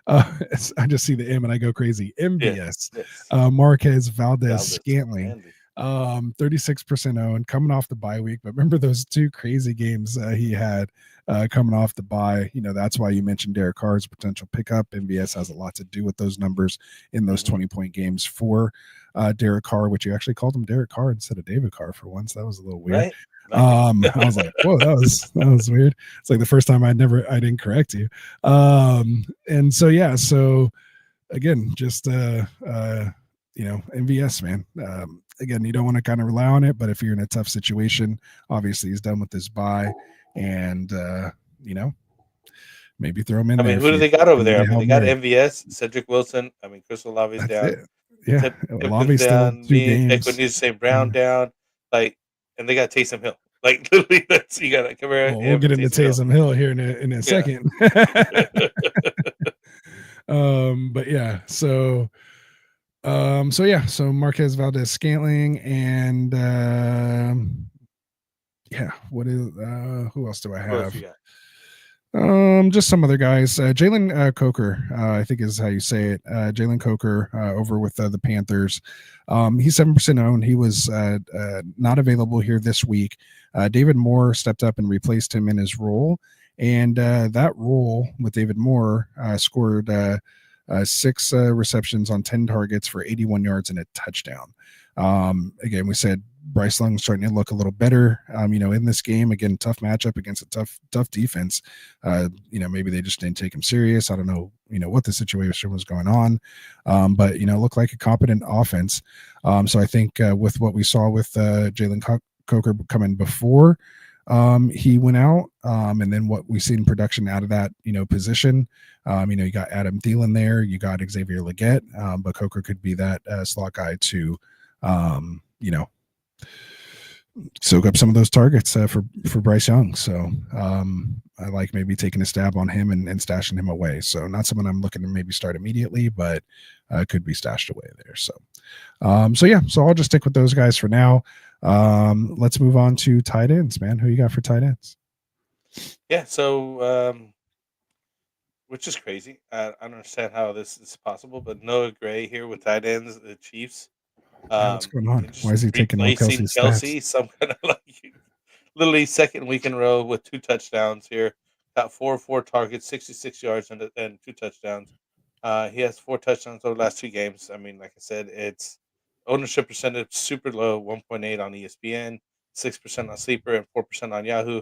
S6: I just see the M and I go crazy. MVS. Yes. Marquez Valdez-Scantling. 36% owned, coming off the bye week. But remember those 2 crazy games he had coming off the bye. That's why you mentioned Derek Carr's potential pickup. MVS has a lot to do with those numbers in those 20-point games for Derek Carr, which you actually called him Derek Carr instead of David Carr for once. That was a little weird. Right? I was like, whoa, that was weird. It's like the first time I didn't correct you. And so again, just MVS, man. Again, you don't want to kind of rely on it, but if you're in a tough situation, obviously he's done with this bye, and maybe throw him in
S7: I
S6: there.
S7: mean, who do
S6: if
S7: they
S6: you
S7: got over there? I
S6: need a
S7: mean,
S6: Hail
S7: they got
S6: Mary.
S7: MVS, Cedric Wilson. I mean, Chris Olave's
S6: That's
S7: down.
S6: it. Yeah,
S7: Tipton's
S6: Olave's still
S7: down.
S6: 2
S7: Me,
S6: games.
S7: Equinese St. Brown
S6: Yeah.
S7: down. Like, and they got Taysom Hill. Like, literally, you got Kamara.
S6: Well, we'll get into Taysom Hill here in a second. But yeah, so Marquez Valdez Scantling and what is who else do I
S7: Who else
S6: have?
S7: you got?
S6: Just some other guys. Jalen Coker, I think is how you say it. Jalen Coker over with the Panthers. He's 7% owned. He was not available here this week. David Moore stepped up and replaced him in his role. And that role with David Moore scored 6 receptions on 10 targets for 81 yards and a touchdown. Again, we said Bryce Young's starting to look a little better, in this game. Again, tough matchup against a tough defense. Maybe they just didn't take him serious. I don't know, what the situation was going on. But, looked like a competent offense. So I think with what we saw with Jalen Coker coming before he went out, and then what we've seen production out of that, position. You got Adam Thielen there, you got Xavier Leggett, but Coker could be that slot guy to, soak up some of those targets for Bryce Young. So I like maybe taking a stab on him and stashing him away. So not someone I'm looking to maybe start immediately, but could be stashed away there. So I'll just stick with those guys for now. Let's move on to tight ends, man. Who you got for tight ends?
S7: Yeah, so which is crazy. I don't understand how this is possible, but Noah Gray here with tight ends, the Chiefs.
S6: What's going on?
S7: Just
S6: Why is he taking all
S7: replacing
S6: Kelsey's
S7: Kelsey?
S6: stats?
S7: Some kind of literally second week in a row with 2 touchdowns here. Got 4 targets, 66 yards, and 2 touchdowns. He has 4 touchdowns over the last 2 games. I mean, like I said, it's ownership percentage super low, 1.8 on ESPN, 6% on Sleeper, and 4% on Yahoo.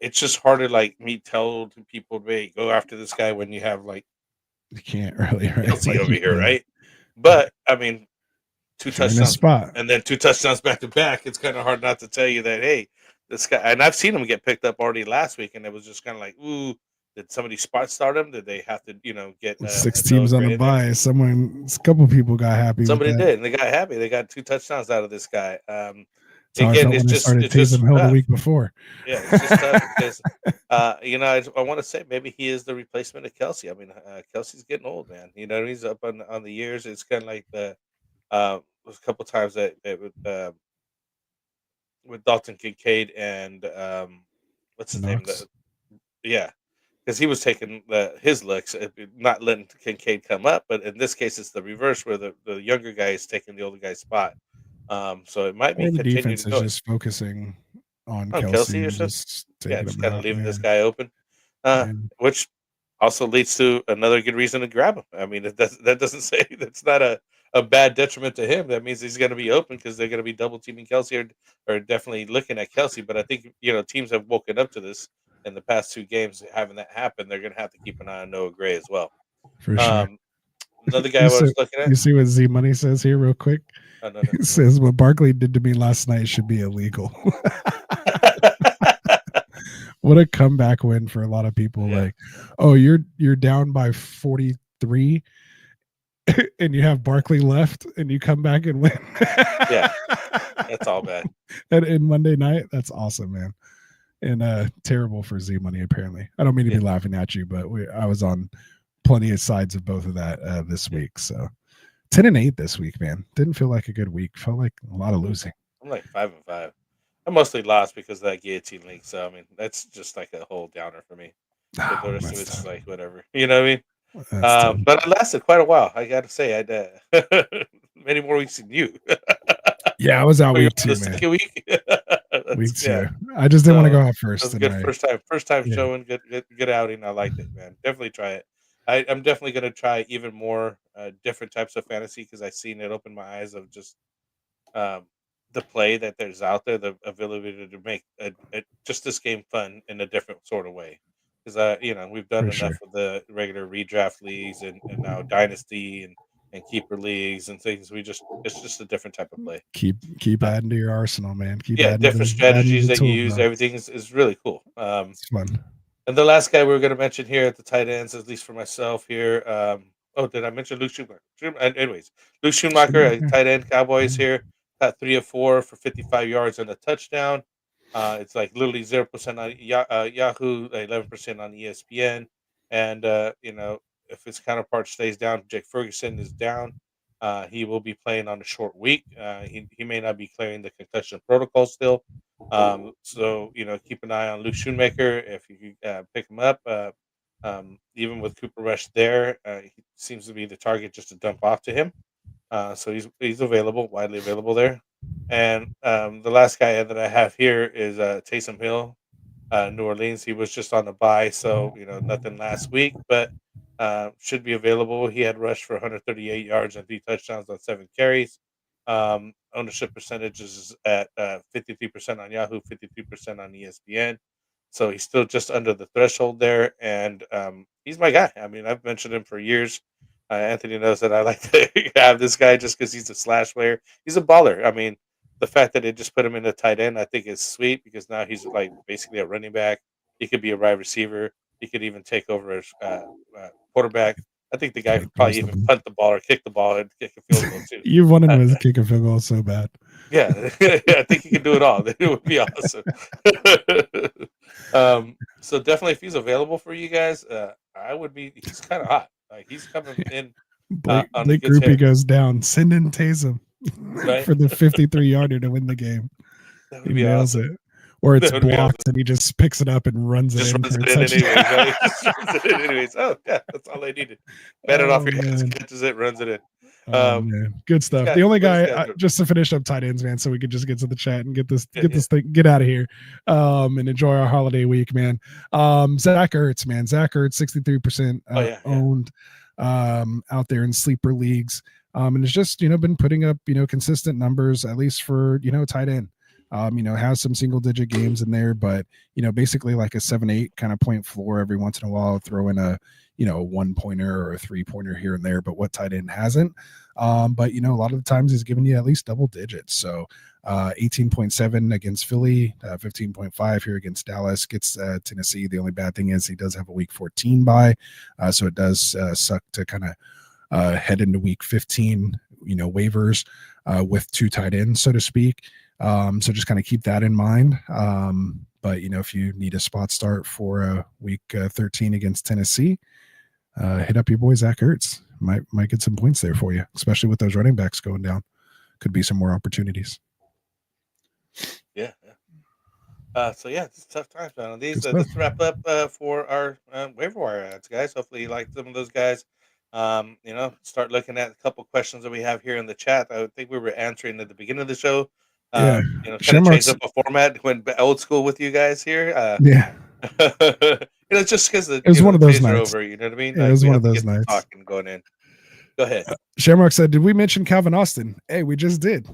S7: It's just hard to tell people, hey, go after this guy when you have
S6: You can't really, right?
S7: Kelsey over here, right? But I mean, 2
S6: If you're in a
S7: touchdowns
S6: spot.
S7: and then 2 touchdowns back to back. It's kind of hard not to tell you that, hey, this guy. And I've seen him get picked up already last week, and it was just kind of like, ooh, did somebody spot start him? Did they have to, get
S6: 6 teams on the bye? A couple people got happy.
S7: Somebody
S6: with that.
S7: did, and they got happy. They got 2 touchdowns out of this guy.
S6: That's how I felt when I started Taysom Hill the week before.
S7: Yeah, it's just tough because, I want to say maybe he is the replacement of Kelsey. I mean, Kelsey's getting old, man. He's up on the years. It's kind of like the was a couple times that with Dalton Kincaid and what's his name? Because he was taking his licks, not letting Kincaid come up. But in this case, it's the reverse, where the younger guy is taking the older guy's spot. So it might be
S6: the
S7: continuing
S6: defense
S7: to
S6: is
S7: go
S6: just focusing on
S7: Kelsey or
S6: and
S7: something.
S6: just
S7: Just kind of leaving this
S6: guy.
S7: guy open, which also leads to another good reason to grab him. I mean, that doesn't say that's not a bad detriment to him. That means he's going to be open because they're going to be double teaming Kelsey or definitely looking at Kelsey. But I think teams have woken up to this in the past 2 games. Having that happen, they're going to have to keep an eye on Noah Gray as well.
S6: For sure.
S7: Another guy I was looking at.
S6: You see what Z Money says here, real quick.
S7: Oh, no.
S6: It says what Barkley did to me last night should be illegal. What a comeback win for a lot of people.
S7: Yeah.
S6: Like, oh, you're down by 43 and you have Barkley left and you come back and win.
S7: Yeah, that's all bad.
S6: And Monday night, that's awesome, man. And terrible for Z Money, apparently. I don't mean to be laughing at you, but I was on plenty of sides of both of that this week. So 10-8 this week, man. Didn't feel like a good week. Felt like a lot of losing.
S7: I'm like 5-5. I mostly lost because of that guillotine link. So I mean, that's just like a whole downer for me. But the rest of it's like whatever. You know what I mean? But I lasted quite a while. I got to say, I many more weeks than you.
S6: Yeah, I was out week 2, man.
S7: Second week.
S6: Week 2. I just didn't want to go out first.
S7: It was a good first time showing. Good outing. I liked it, man. Definitely try it. I'm definitely going to try even more different types of fantasy because I've seen it open my eyes of just the play that there's out there, the ability to make just this game fun in a different sort of way. Because we've done enough of the regular redraft leagues and now dynasty and keeper leagues and things. It's just a different type of play.
S6: Keep adding to your arsenal, man. Keep
S7: adding different strategies that you use.
S6: Belt.
S7: Everything is really cool.
S6: It's fun.
S7: And the last guy we were going to mention here at the tight ends, at least for myself here. Did I mention Luke Schumacher? Anyways, Luke Schumacher, tight end, Cowboys here, got 3 of 4 for 55 yards and a touchdown. It's like literally 0% on Yahoo, 11% on ESPN. And, if his counterpart stays down, Jake Ferguson is down. He will be playing on a short week. He may not be clearing the concussion protocol still. So keep an eye on Luke Schoonmaker if you pick him up. Even with Cooper Rush there, he seems to be the target just to dump off to him. So he's available, widely available there. And the last guy that I have here is Taysom Hill, New Orleans. He was just on the bye, so nothing last week, but should be available. He had rushed for 138 yards and 3 touchdowns on 7 carries. Ownership percentages is at 53% on Yahoo, 53% on ESPN. So he's still just under the threshold there, and he's my guy. I mean, I've mentioned him for years. Anthony knows that I like to have this guy just because he's a slash player. He's a baller. I mean, the fact that they just put him in the tight end, I think is sweet because now he's like basically a running back. He could be a wide receiver. He could even take over as quarterback. I think the guy could probably even punt the ball or kick the ball and kick a field goal too.
S6: You wanted him to kick a field goal so bad.
S7: Yeah, I think he can do it all. It would be awesome. So definitely, if he's available for you guys, I would be. He's kind of hot. Like he's coming in.
S6: Blake Groupie goes down. Send in Taysom
S7: Right?
S6: for the 53-yarder to win the game.
S7: That
S6: He
S7: would be
S6: nails
S7: awesome.
S6: it. Or it's
S7: That would be
S6: blocked and he just picks it up and runs
S7: Just
S6: it in.
S7: runs
S6: for a
S7: it in anyways,
S6: touchdown.
S7: right? Just runs it in anyways. Oh yeah, that's all I needed. Bet it off your hands,
S6: man.
S7: catches it, runs it in.
S6: Oh, man. Good stuff.
S7: got-
S6: The only
S7: what he's
S6: guy,
S7: got to-
S6: just to finish up tight ends, man, so we could just get to the chat and get this
S7: Yeah,
S6: thing, get out of here, and enjoy our holiday week, man. Zach Ertz, man. Zach Ertz, 63% owned out there in sleeper leagues. And it's just, been putting up, consistent numbers, at least for, tight end. Has some single digit games in there, but basically like a 7-8 kind of point floor every once in a while, throw in a 1-pointer or a 3-pointer here and there, but what tight end hasn't? But a lot of the times he's giving you at least double digits. So 18.7 against Philly, 15.5 here against Dallas, gets Tennessee. The only bad thing is he does have a week 14 bye. So it does suck to kind of head into week 15, waivers with 2 tight ends, so to speak. So just kind of keep that in mind. But if you need a spot start for week 13 against Tennessee, hit up your boy Zach Ertz. Might get some points there for you, especially with those running backs going down. Could be some more opportunities.
S7: Yeah. So yeah, it's tough times, man. Let's wrap up for our waiver wire ads, guys. Hopefully you like some of those guys. Start looking at a couple questions that we have here in the chat. I think we were answering at the beginning of the show.
S6: Yeah,
S7: kind of change up a format, went old school with you guys here.
S6: Yeah,
S7: just because
S6: it was one of those nights.
S7: Over, you know what I mean?
S6: Yeah, it was one of those nights.
S7: Talking going in. Go ahead.
S6: Shamrock said, "Did we mention Calvin Austin?" Hey, we just did.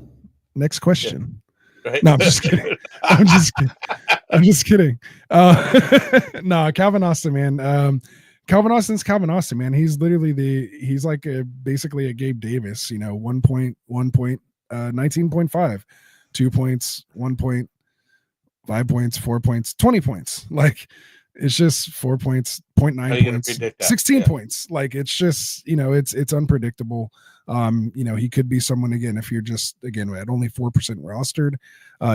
S6: Next question.
S7: Yeah. Right?
S6: No, I'm just kidding. I'm just kidding. No, Calvin Austin, man. Calvin Austin's Calvin Austin, man. He's literally he's like basically a Gabe Davis, 1 point, 19.5, 2 points, 1 point, 5 points, 4 points, 20 points. Like it's just 4 points, 0.9 points, 16 points. Like it's just, it's unpredictable. He could be someone, again, if you're just, again, at only 4% rostered,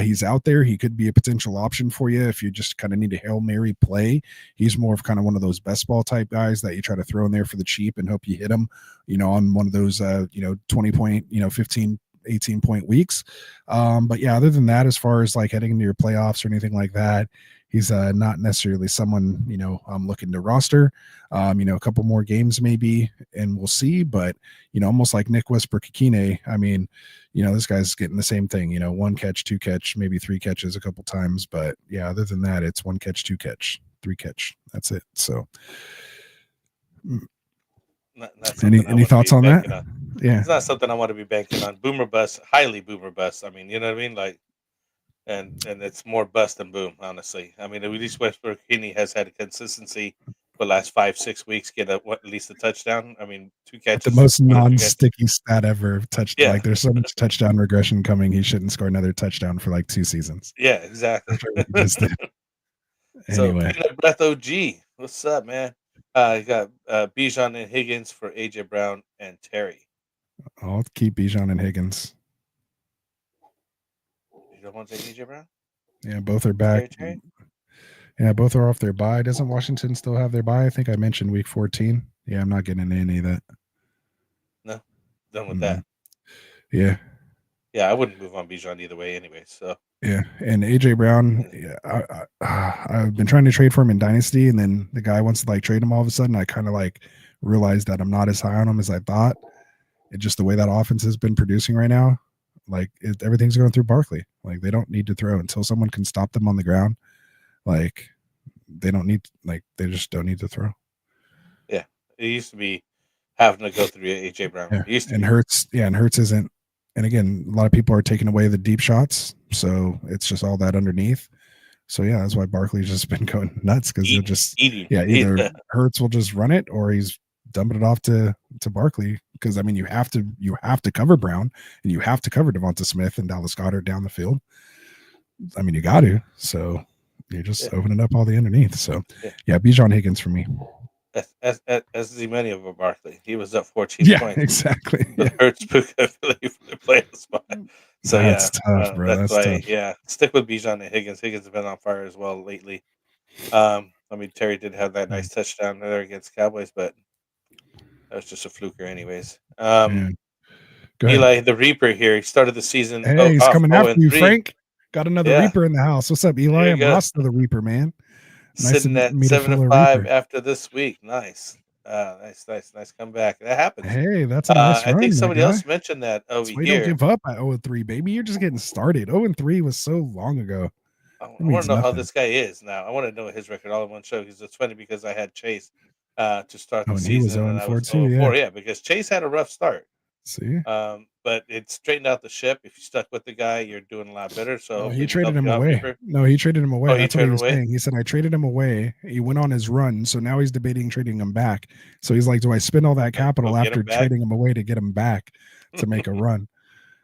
S6: he's out there. He could be a potential option for you if you just kind of need a Hail Mary play. He's more of kind of one of those best ball type guys that you try to throw in there for the cheap and hope you hit him, on one of those, 20 point, 15, 18 point weeks. But yeah, other than that, as far as like heading into your playoffs or anything like that, he's not necessarily someone, I'm looking to roster. A couple more games maybe, and we'll see. But, almost like Nick Westbrook-Ikine, I mean, this guy's getting the same thing, 1 catch, 2 catch, maybe 3 catches a couple times. But yeah, other than that, it's 1 catch, 2 catch, 3 catch. That's it. So any thoughts on that? Yeah.
S7: It's not something I want to be banking on. Boomer bust, highly boomer bust. I mean, you know what I mean? Like, and it's more bust than boom, honestly. I mean, at least Westbrook-Ikine has had a consistency for the last 5-6 weeks, get at least a touchdown. I mean, 2 catches.
S6: The most non-sticky stat ever touched.
S7: Yeah.
S6: Like there's so much touchdown regression coming. He shouldn't score another touchdown for like 2 seasons.
S7: Yeah, exactly. So
S6: Anyway,
S7: Peanut Breath OG, what's up, man? You got Bijan and Higgins for AJ Brown and Terry.
S6: I'll keep Bijan and Higgins.
S7: You don't want to take AJ Brown?
S6: Yeah, both are back.
S7: Terry?
S6: Yeah, both are off their bye. Doesn't Washington still have their bye? I think I mentioned week 14. Yeah, I'm not getting into any of that.
S7: No, done with that.
S6: Yeah.
S7: Yeah, I wouldn't move on Bijan either way anyway. So
S6: Yeah, and AJ Brown, I've been trying to trade for him in Dynasty, and then the guy wants to like trade him all of a sudden. I kind of like realized that I'm not as high on him as I thought. It's just the way that offense has been producing right now. Like everything's going through Barkley. Like they don't need to throw until someone can stop them on the ground. Like they don't need, like they just don't need to throw.
S7: yeah, it used to be having to go through AJ Brown.
S6: Yeah,
S7: It used to
S6: and
S7: be.
S6: Hurts isn't. And again, a lot of people are taking away the deep shots, so it's just all that underneath. So yeah, that's why Barkley's just been going nuts because he'll just either Hurts will just run it or he's dumping it off to Barkley. Because I mean, you have to cover Brown and you have to cover Devonta Smith and Dallas Goedert down the field. I mean, you got to. So you're just opening up all the underneath. So yeah, Bijan Higgins for me.
S7: As the many of Barkley, he was up 14 points.
S6: Exactly.
S7: Yeah. Hurts Puka for the play spot. So
S6: that's tough, bro.
S7: That's why, tough. Yeah, stick with Bijan and Higgins. Higgins has been on fire as well lately. I mean, Terry did have that nice touchdown there against Cowboys, but that was just a fluker, anyways. Eli the Reaper here. He started the season.
S6: Hey, he's coming after you, Frank. Got another Reaper in the house. What's up, Eli? I'm Rasta the Reaper, man.
S7: Nice sitting at 7-5 after this week. Nice. Nice comeback. That happens.
S6: Hey, that's a nice run.
S7: I think somebody else mentioned that over here.
S6: Don't give up at 0-3, baby. You're just getting started. 0-3 was so long ago.
S7: I want to know how this guy is now. I want to know his record all in one show because it's funny because I had Chase to start the season.
S6: He was 0-4 too.
S7: Yeah, because Chase had a rough start.
S6: See,
S7: but it straightened out the ship. If you stuck with the guy, you're doing a lot better. So
S6: he traded him away. No, he traded him away. That's what he was saying. He said, I traded him away. He went on his run. So now he's debating trading him back. So he's like, do I spend all that capital after trading him away to get him back to make a run?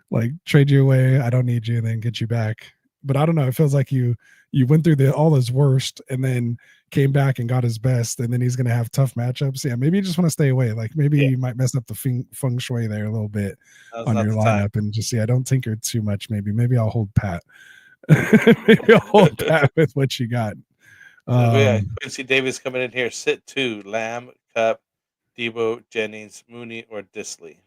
S6: Like, trade you away. I don't need you, then get you back. But I don't know. It feels like you went through all his worst and then came back and got his best, and then he's going to have tough matchups. Yeah, maybe you just want to stay away. Like maybe you might mess up the feng shui there a little bit on your lineup and just don't tinker too much. Maybe I'll hold pat. Maybe I'll hold pat with what you got.
S7: Quincy Davis coming in here. Sit 2, Lamb, Cup, Debo, Jennings, Mooney, or Disley.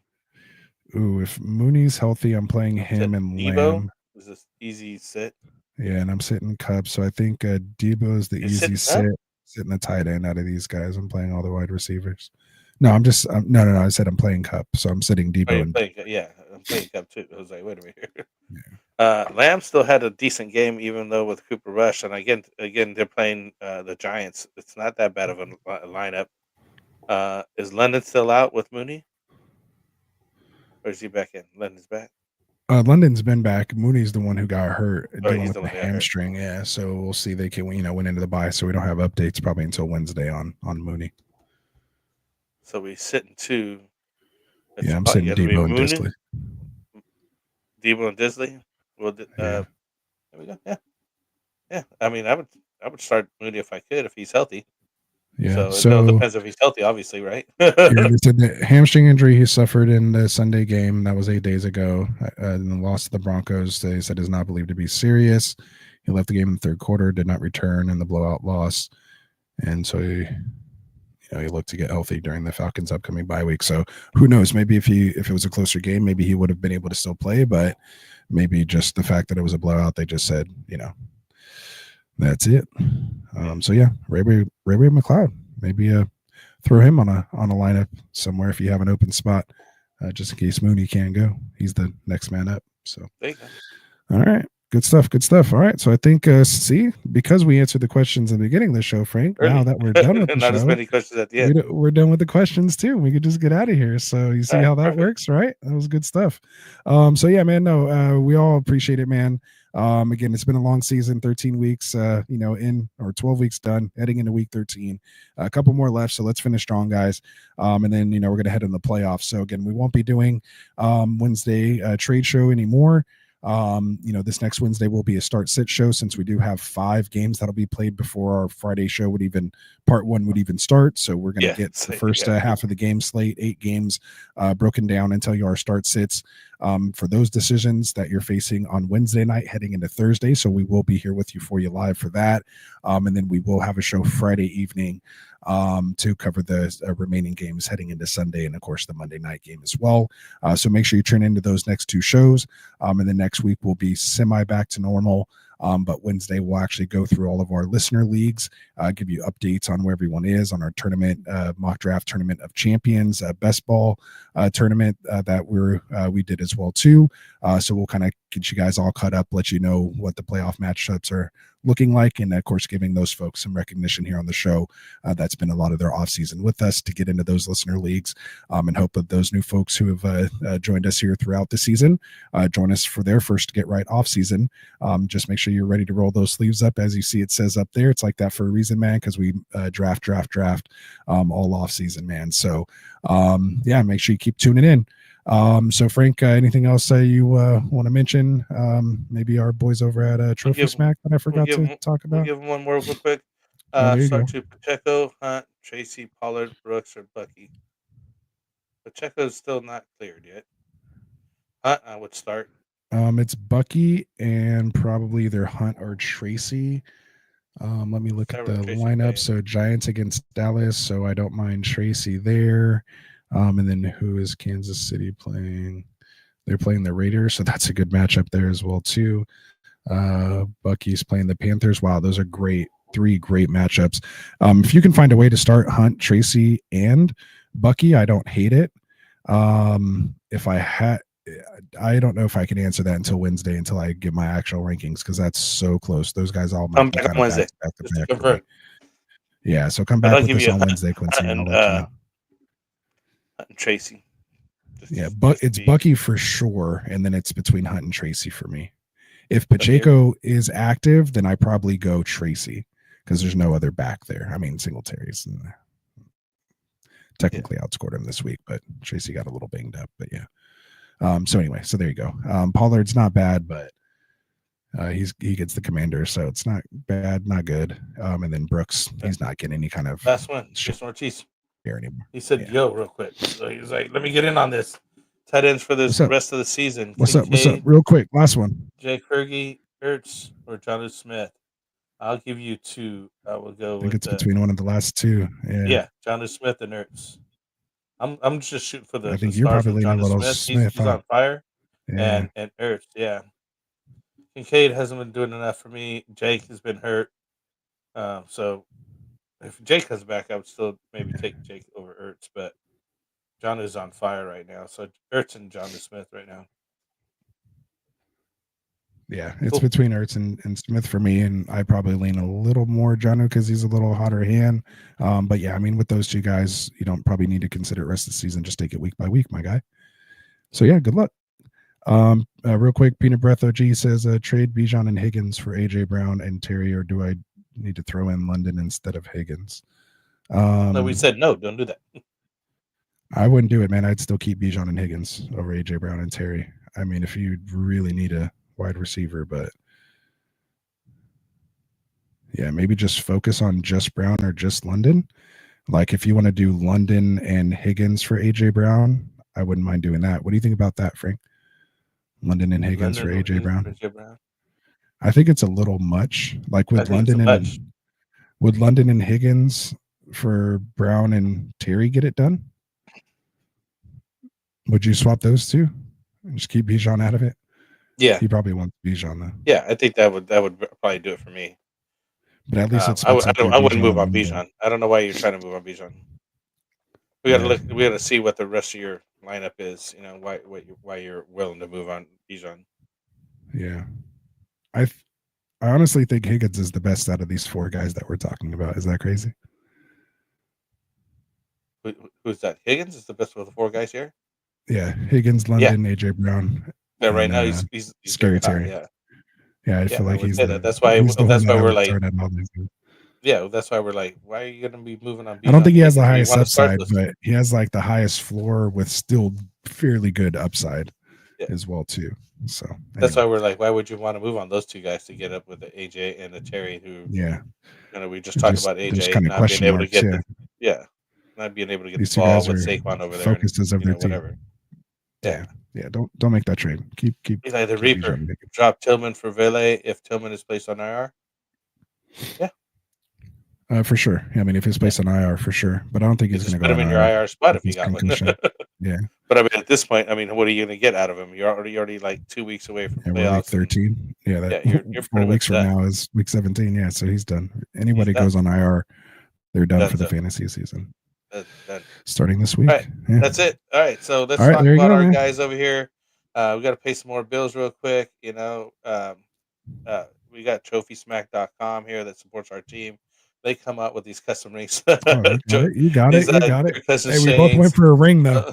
S6: Ooh, if Mooney's healthy, I'm playing him and
S7: Debo?
S6: Lamb.
S7: Is this easy sit?
S6: Yeah, and I'm sitting Cup, so I think Debo is the easy sit. Sitting the tight end out of these guys. I'm playing all the wide receivers. No, I'm just no. I said I'm playing Cup, so I'm sitting Debo.
S7: I'm playing Cup too. I was like, wait a minute here. Lamb still had a decent game, even though with Cooper Rush, and again, they're playing the Giants. It's not that bad of a lineup. Is London still out with Mooney, or is he back in? London's back.
S6: London's been back. Mooney's the one who got hurt dealing with the hamstring. Yeah, so we'll see. They can went into the bye, so we don't have updates probably until Wednesday on Mooney.
S7: So we sitting 2.
S6: Yeah, I'm sitting Debo and Disley.
S7: Debo and Disley. Well, there we go. Yeah. I mean, I would start Mooney if I could, if he's healthy.
S6: Yeah,
S7: so it depends if he's healthy, obviously, right?
S6: They said the hamstring injury he suffered in the Sunday game that was 8 days ago, and the loss to the Broncos. They said is not believed to be serious. He left the game in the third quarter, did not return in the blowout loss, and so he looked to get healthy during the Falcons' upcoming bye week. So who knows? Maybe if it was a closer game, maybe he would have been able to still play. But maybe just the fact that it was a blowout, they just said, that's it. So yeah, Ray McLeod, maybe throw him on a lineup somewhere if you have an open spot, just in case Mooney can't go. He's the next man up. So
S7: there you go.
S6: All right. Good stuff. All right. So I think, because we answered the questions in the beginning of the show, Frank, now that we're done with the
S7: not
S6: show,
S7: as many questions at the end.
S6: We're done with the questions too. We could just get out of here. So you see how that works, right? That was good stuff. So yeah, man, we all appreciate it, man. Again, it's been a long season, 13 weeks, 12 weeks done, heading into week 13, a couple more left. So let's finish strong, guys. And then, we're going to head in the playoffs. So again, we won't be doing Wednesday trade show anymore. This next Wednesday will be a start sit show, since we do have 5 games that'll be played before our Friday show part 1 would even start. So we're going to get the first half of the game slate, 8 games broken down and tell you our start sits for those decisions that you're facing on Wednesday night heading into Thursday. So we will be here with you live for that. And then we will have a show Friday evening to cover the remaining games heading into Sunday, and of course the Monday night game as well. So make sure you tune into those next 2 shows. And then next week we'll be semi back to normal. But Wednesday we'll actually go through all of our listener leagues, give you updates on where everyone is on our tournament, mock draft tournament of champions, best ball tournament that we did as well too. So we'll kind of get you guys all caught up, let you know what the playoff matchups are looking like, and of course giving those folks some recognition here on the show. That's been a lot of their off season with us to get into those listener leagues, and hope that those new folks who have joined us here throughout the season join us for their first Get Right off season. Just make sure you're ready to roll those sleeves up. As you see, it says up there, it's like that for a reason, man, because we draft all off season, man. So make sure you keep tuning in. So Frank, anything else you want to mention? Maybe our boys over at Trophy Smack that I forgot to talk about.
S7: We'll give them one more real quick. Start to Pacheco, Hunt, Tracy, Pollard, Brooks, or Bucky. Pacheco's still not cleared yet. Hunt, I would start.
S6: It's Bucky and probably either Hunt or Tracy. Let me look at the lineup. Playing. So Giants against Dallas, so I don't mind Tracy there. And then who is Kansas City playing? They're playing the Raiders, so that's a good matchup there as well too. Bucky's playing the Panthers. Wow, those are great. 3 great matchups. If you can find a way to start Hunt, Tracy, and Bucky, I don't hate it. I don't know if I can answer that until Wednesday, until I get my actual rankings, because that's so close. Those guys all might be kind of
S7: Wednesday.
S6: back. Yeah, so come back with us on Wednesday, Quincy, and I'll let you know.
S7: Tracy.
S6: But it's Bucky for sure, and then it's between Hunt and Tracy for me. If Pacheco is active, then I probably go Tracy, because there's no other back there. I mean, Singletary's technically outscored him this week, but Tracy got a little banged up. But yeah. So anyway, so there you go. Pollard's not bad, but he gets the Commander, so it's not bad, not good. And then Brooks, he's not getting any kind of
S7: last one. Jason Ortiz
S6: here anymore.
S7: He said, "Yo, real quick." So he was like, "Let me get in on this." Tight ends for this rest of the season.
S6: What's up? Real quick, last one.
S7: Jake Fergie, Ertz, or Jonnu Smith. I'll give you 2. I will go.
S6: I think it's between one of the last 2.
S7: Yeah, Jonnu Smith and Ertz. I'm just shooting for the.
S6: I think you're probably leaning a little Smith.
S7: He's on fire. Yeah. And Ertz, yeah. Kincaid hasn't been doing enough for me. Jake has been hurt. So if Jake comes back, I would still maybe take Jake over Ertz, but John is on fire right now. So Ertz and Jonnu Smith right now.
S6: Yeah, it's between Ertz and Smith for me, and I probably lean a little more Jonnu because he's a little hotter hand. But yeah, I mean, with those 2 guys, you don't probably need to consider the rest of the season. Just take it week by week, my guy. So yeah, good luck. Real quick, Peanut Breath OG says trade Bijan and Higgins for AJ Brown and Terry, or do I need to throw in London instead of Higgins?
S7: No, we said no, don't do that.
S6: I wouldn't do it, man. I'd still keep Bijan and Higgins over AJ Brown and Terry. I mean, if you really need a wide receiver, but yeah, maybe just focus on just Brown or just London. Like if you want to do London and Higgins for AJ Brown, I wouldn't mind doing that. What do you think about that, Frank? London and Higgins for AJ Brown. I think it's a little much. Like with London and Higgins for Brown and Terry get it done? Would you swap those 2 and just keep Bijan out of it?
S7: Yeah,
S6: he probably wants Bijan though.
S7: Yeah, I think that would probably do it for me.
S6: But at least
S7: I wouldn't move on Bijan. I don't know why you're trying to move on Bijan. We got to look. We got to see what the rest of your lineup is. You know why you're willing to move on Bijan.
S6: Yeah, I honestly think Higgins is the best out of these 4 guys that we're talking about. Is that crazy?
S7: Who's that? Higgins is the best of the 4 guys here.
S6: Yeah, Higgins, London, AJ Brown.
S7: Yeah, right now he's
S6: scary Terry.
S7: Yeah,
S6: I feel like he's.
S7: That's why we're like. Yeah, that's why we're like, why are you going to be moving on?
S6: I don't think he has the highest upside, but he has like the highest floor with still fairly good upside. as well too. So
S7: That's why
S6: anyway,
S7: we're like, why would you want to move on those two guys to get up with the AJ and the Terry? Who,
S6: yeah,
S7: we just talked about
S6: there's
S7: AJ
S6: kind of
S7: not being
S6: question
S7: able to
S6: marks.
S7: get
S6: Yeah,
S7: not being able to get
S6: these
S7: the
S6: two
S7: ball
S6: guys
S7: with
S6: are
S7: Saquon over there, and
S6: focused of their team.
S7: whatever. Yeah,
S6: Yeah. Don't make that trade. Keep
S7: Eli the
S6: keep
S7: Reaper
S6: Bijan.
S7: drop Tillman for Vele if Tillman is placed on IR.
S6: For sure. I mean, if he's placed on IR, for sure. But I don't think he's
S7: Just
S6: going to
S7: put
S6: go
S7: him
S6: on
S7: in your IR spot if you
S6: his
S7: got one.
S6: concussion. Yeah.
S7: But I mean, at this point, I mean, what are you going to get out of him? You're already like 2 weeks away from
S6: Yeah, we're week
S7: playoffs. and-
S6: 13. Yeah, that
S7: you're
S6: 4
S7: pretty
S6: weeks
S7: much
S6: from
S7: done.
S6: now is week 17. Yeah, so he's done. Anybody
S7: done.
S6: goes on IR, they're done
S7: Done,
S6: for the
S7: done.
S6: fantasy season.
S7: Done.
S6: Starting this week.
S7: All right,
S6: Yeah.
S7: that's it. All right, so let's
S6: All right,
S7: talk
S6: there you
S7: about
S6: go,
S7: our
S6: man.
S7: guys over here. We got to pay some more bills real quick. We got TrophySmack.com here that supports our team. They come out with these custom rings.
S6: Oh, you got it. You got it.
S7: Custom
S6: Hey, we both went
S7: chains,
S6: for a ring though.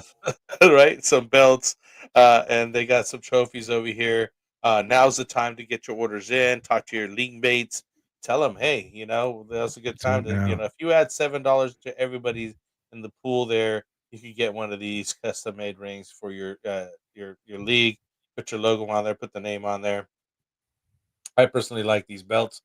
S7: right? Some belts, and they got some trophies over here. Now's the time to get your orders in. Talk to your league mates. Tell them, hey, now's a good
S6: Do it
S7: time to,
S6: now.
S7: if you add $7 to everybody in the pool there, you could get one of these custom made rings for your league. Put your logo on there. Put the name on there. I personally like these belts.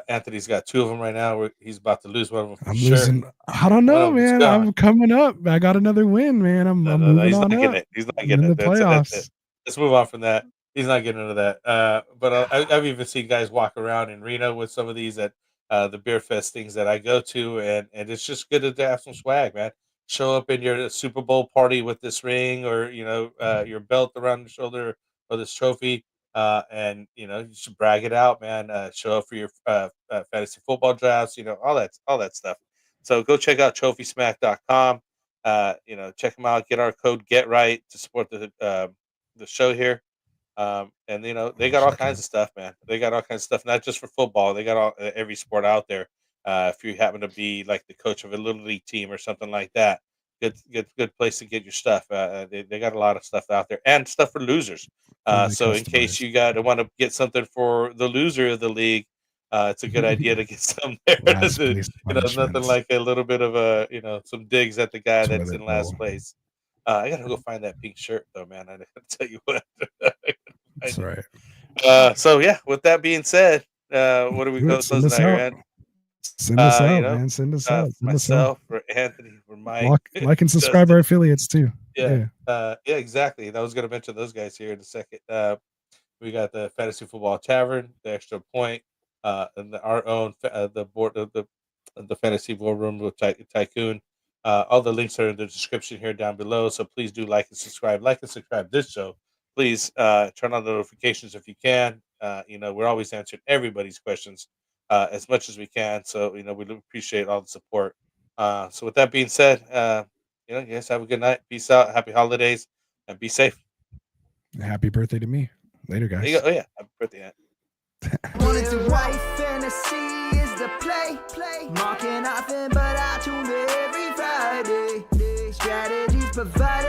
S7: Anthony's got 2 of them right now. He's about to lose one of them for
S6: I'm
S7: sure.
S6: losing. I don't
S7: One
S6: know,
S7: of them's
S6: man.
S7: gone.
S6: I'm coming up. I got another win, man. I'm moving
S7: he's
S6: on
S7: not getting
S6: up.
S7: it. He's not
S6: I'm
S7: getting
S6: in
S7: it.
S6: the
S7: That's
S6: playoffs.
S7: it. Let's move on from that. He's not getting into that. But I've even seen guys walk around in Reno with some of these at the beer fest things that I go to, and it's just good to have some swag, man. Show up in your Super Bowl party with this ring, or your belt around your shoulder, or this trophy, and you should brag it out, man. Show up for your fantasy football drafts, all that stuff. So go check out TrophySmack.com. Check them out. Get our code GetRight to support the show here. And they got all kinds of stuff, man. They got all kinds of stuff, not just for football. They got every sport out there. If you happen to be like the coach of a little league team or something like that, good place to get your stuff. They got a lot of stuff out there and stuff for losers.
S6: Fully
S7: So in case
S6: customized.
S7: you want to get something for the loser of the league, it's a good idea to get some there.
S6: Last place
S7: Nothing
S6: punishments.
S7: like a little bit of some digs at the guy that's in
S6: Toilet
S7: last
S6: bowl.
S7: place. I gotta go find that pink shirt though, man. I gotta tell you what.
S6: That's right.
S7: So yeah, with that being said, what do we
S6: Do
S7: go
S6: it. Send
S7: closing
S6: us
S7: out here,
S6: out.
S7: Ed?
S6: Send us
S7: You
S6: out,
S7: know,
S6: man. Send us
S7: for
S6: out. Send us out.
S7: myself, for Anthony, for Mike,
S6: Like and subscribe
S7: Justin.
S6: our affiliates too.
S7: Yeah, exactly. And I was gonna mention those guys here in a second. We got the Fantasy Football Tavern, the Extra Point, and our own the Fantasy Boardroom with Tycoon. All the links are in the description here down below. So please do like and subscribe. Like and subscribe this show. Please turn on the notifications if you can. We're always answering everybody's questions as much as we can. So we appreciate all the support. So with that being said, you guys have a good night. Peace out. Happy holidays, and be safe.
S6: Happy birthday to me. Later,
S7: There
S6: guys.
S7: you go. Oh yeah, happy birthday, Aunt.
S1: Wanted to white fantasy is the play. Marking nothing but I tune every Friday. Strategies provided.